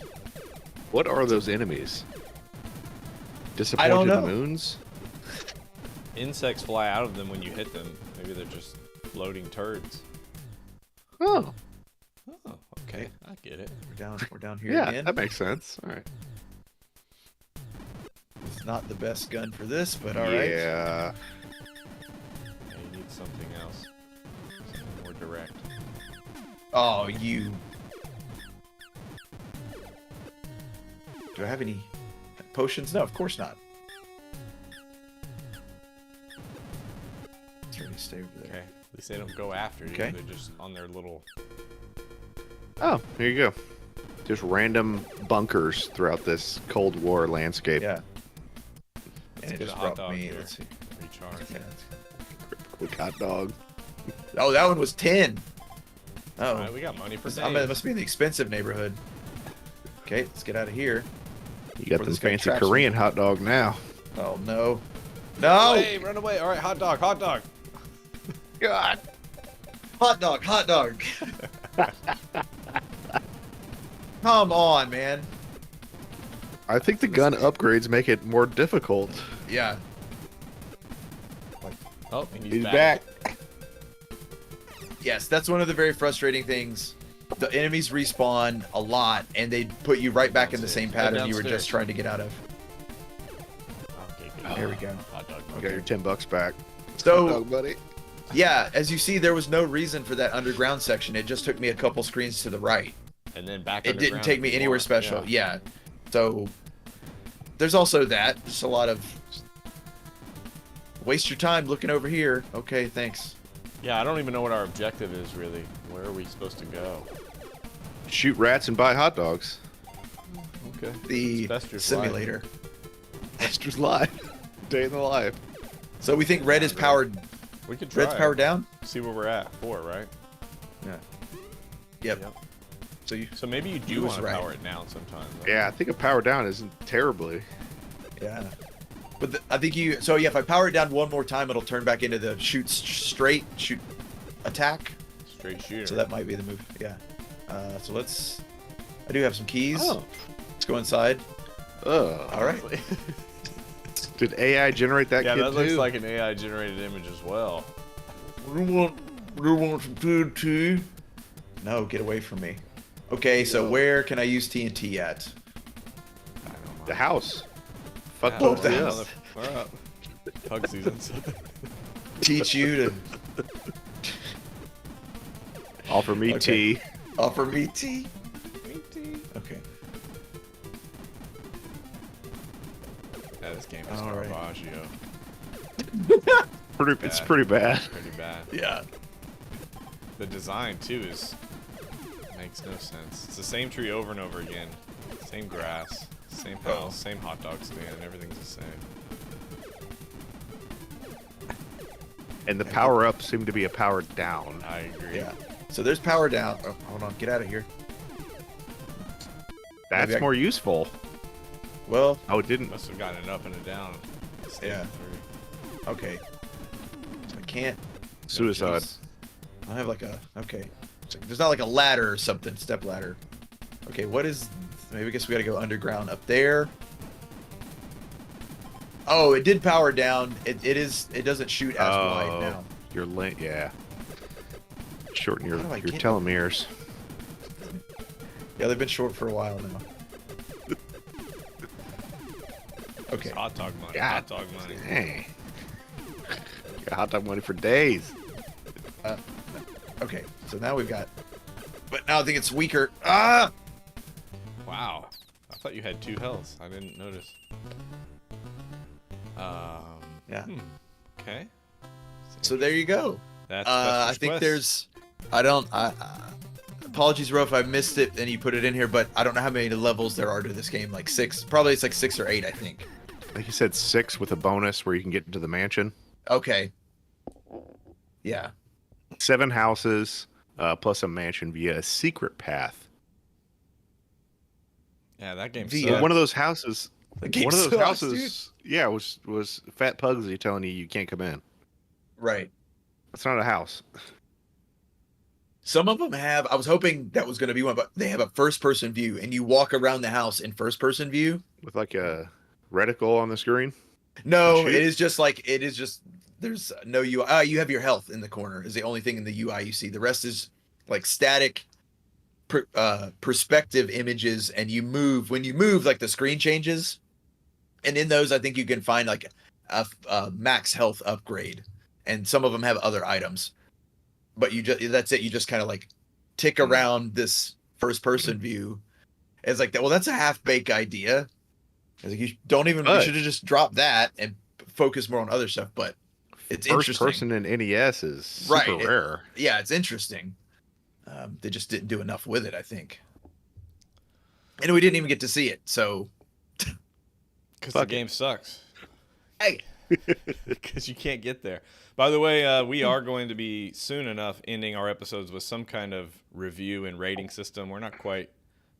What are those enemies? I Disappointed don't know. moons? Insects fly out of them when you hit them. Maybe they're just floating turds. Oh, Oh, okay, I get it. We're down here yeah, again. that makes sense. All right. It's not the best gun for this, but all right. Yeah. Yeah, you need something else. Something more direct. Oh, you. Do I have any potions? No, of course not. Let's really stay over there. Okay, at least they don't go after you. Okay. They're just on their little. Oh, here you go. Just random bunkers throughout this Cold War landscape. Yeah. And it get just a hot dropped dog me. here. Let's see. Recharge. Yeah. Quick hot dog. Oh, that one was 10. Oh, Alright, we got money for days. it must be in the expensive neighborhood. Okay, let's get out of here. You got Before this this guy fancy traps me. Korean hot dog now. Oh no. No! Hey, run away! All right, hot dog, hot dog. God. Hot dog, hot dog. Come on, man. I think the gun upgrades make it more difficult. Yeah. Oh, and He's back. Yes, that's one of the very frustrating things. The enemies respawn a lot, and they put you right back in the same pattern you were downstairs. just trying to get out of. Okay, good. There we go. Hot dog. You got your $10 back. Hot So, dog, buddy. yeah, as you see, there was no reason for that underground section. It just took me a couple screens to the right. And then back. It didn't underground take if me you anywhere want. special. Yeah. Yeah. So, there's also that. Just a lot of waste your time looking over here. Okay, thanks. Yeah, I don't even know what our objective is really. Where are we supposed to go? Shoot rats and buy hot dogs. Okay. The Spester's simulator. Esther's live. Day in the life. So we think red is powered. We could try. Red's powered down. See where we're at. 4, right? Yeah. Yep. Yep. So you. So maybe you He do was want to right. power it down sometimes. Yeah, I think a power down isn't terribly. Yeah. But I think you. So yeah, if I power it down one more time, it'll turn back into the shoot attack. Straight shooter. So that might be the move. Yeah. So let's. I do have some keys. Oh. Let's go inside. All right. Did AI generate that Yeah, kid that looks too? like an AI generated image as well. You want some food too? No, get away from me. Okay, so where can I use TNT at? I don't know. The house. Fuck Yeah, both the of house. us. Alright. Hug seasons. Teach you to Offer me Okay. tea. offer me tea. Okay. Yeah, this game is Alright. Caravaggio. It's Bad. pretty bad. Pretty bad. Yeah. The design too makes no sense. It's the same tree over and over again. Same grass, same house, same hot dog stand, everything's the same. And the power up seemed to be a power down. I agree. Yeah. So there's power down. Oh, hold on. Get out of here. That's Maybe I- more useful. Well, Oh, it didn't. Must have gotten it up and a down. Yeah. Three. okay. So I can't. Suicide. Jeez. I don't have like a. Okay. So there's not like a ladder or something. Step ladder. Okay. What is? Maybe I guess we gotta go underground up there. Oh, it did power down. It is. It doesn't shoot as wide now. Your length, yeah. Shorten your How do I get- telomeres. Yeah, they've been short for a while now. It's Okay. hot dog money. God. Hot dog money. Hey. got hot dog money for days. Okay, so now we've got. But now I think it's weaker. Ah! Wow. I thought you had 2 healths. I didn't notice. Yeah. Okay. So there you go. That's I think there's. Apologies, Ro, if I missed it and you put it in here, but I don't know how many levels there are to this game. Like 6. Probably it's like 6 or 8, I think. I think you said 6 with a bonus where you can get into the mansion. Okay. Yeah. 7 houses plus a mansion via a secret path. Yeah, that game The, sucks. One of those houses. The game One of those sucks, houses. Yeah, was Fat Pugsy telling you can't come in. Right. It's not a house. Some of them have. I was hoping that was going to be one, but they have a first-person view, and you walk around the house in first-person view. With like a reticle on the screen. No, Shoot. it is just. There's no UI. You have your health in the corner. Is the only thing in the UI you see. The rest is like static perspective images, and you move. When you move, like the screen changes, and in those, I think you can find like a max health upgrade, and some of them have other items. But that's it. You just kind of like tick around this first person view. It's like that. Well, that's a half-baked idea. It's like you should have just dropped that and focus more on other stuff. But it's First interesting. person in NES is super rare. Yeah, it's interesting. They just didn't do enough with it, I think. And we didn't even get to see it. So Because the game sucks. hey, Because you can't get there. By the way, we are going to be soon enough ending our episodes with some kind of review and rating system. We're not quite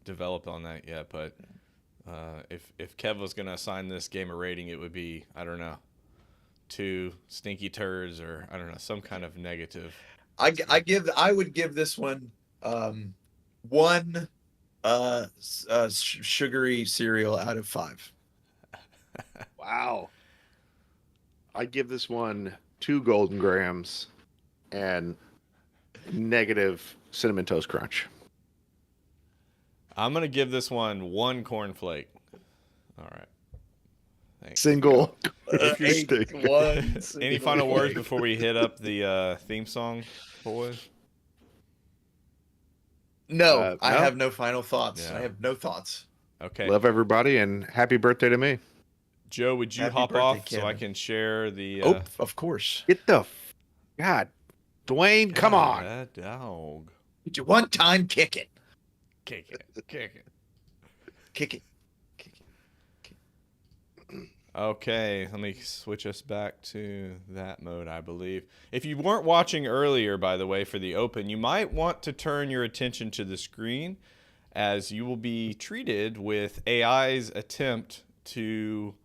developed on that yet, but if Kev was going to assign this game a rating, it would be, I don't know, 2 stinky turds or, I don't know, some kind of negative. I would give this one 1 sugary cereal out of 5. Wow. I give this one 2 golden grams and negative cinnamon toast crunch. I'm going to give this one 1 cornflake. All right. Thanks. Single. Any final words before we hit up the theme song, boys? No, I no. have no final thoughts. Yeah. I have no thoughts. Okay. Love everybody and happy birthday to me. Joe, would you Happy hop birthday, off so I Kevin. can share the... Of course. Get the God. Dwayne, come on. That dog. Did you one time kick it? Kick it. Kick it. Kick it. Okay, let me switch us back to that mode, I believe. If you weren't watching earlier, by the way, for the open, you might want to turn your attention to the screen as you will be treated with AI's attempt to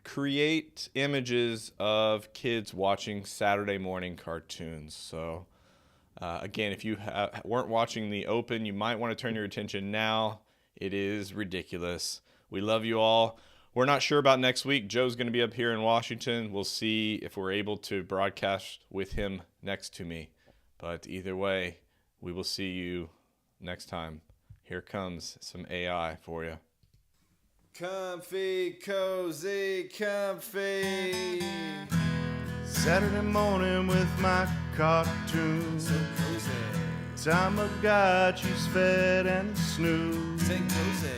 create images of kids watching Saturday morning cartoons. So, again, if you weren't watching the open, you might want to turn your attention now. It is ridiculous. We love you all. We're not sure about next week. Joe's going to be up here in Washington. We'll see if we're able to broadcast with him next to me. But either way, we will see you next time. Here comes some AI for you. Comfy, cozy, comfy. Saturday morning with my cartoons. So cozy. Time of God, she's fed and snoozed. Say cozy.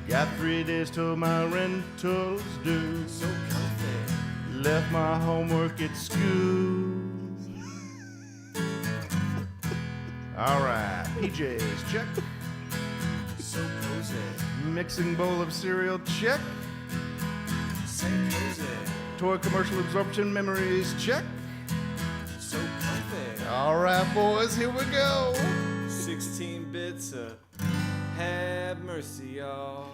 Got 3 days till my rental's due. So comfy. Left my homework at school. All right, PJs, check. So cozy. Mixing bowl of cereal, check. Say cozy. Toy commercial absorption memories, check. So comfy. All right, boys, here we go. 16 bits of have mercy, y'all.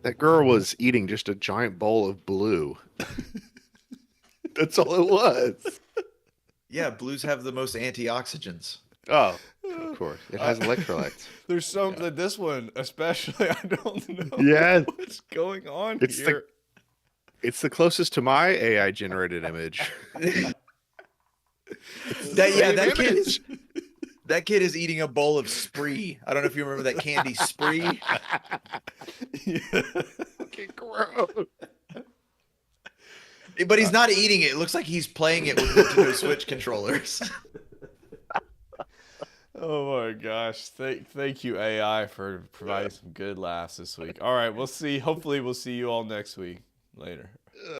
That girl was eating just a giant bowl of blue. That's all it was. Yeah, blues have the most antioxidants. Oh, of course. It has electrolytes. There's something, this one especially, I don't know Yeah. what's going on It's here. It's the closest to my AI generated image. That kid is eating a bowl of Spree. I don't know if you remember that candy Spree. Fucking gross. But he's not eating it. It looks like he's playing it with Nintendo Switch controllers. Oh my gosh. Thank you, AI, for providing some good laughs this week. All right, we'll see. Hopefully we'll see you all next week. Later.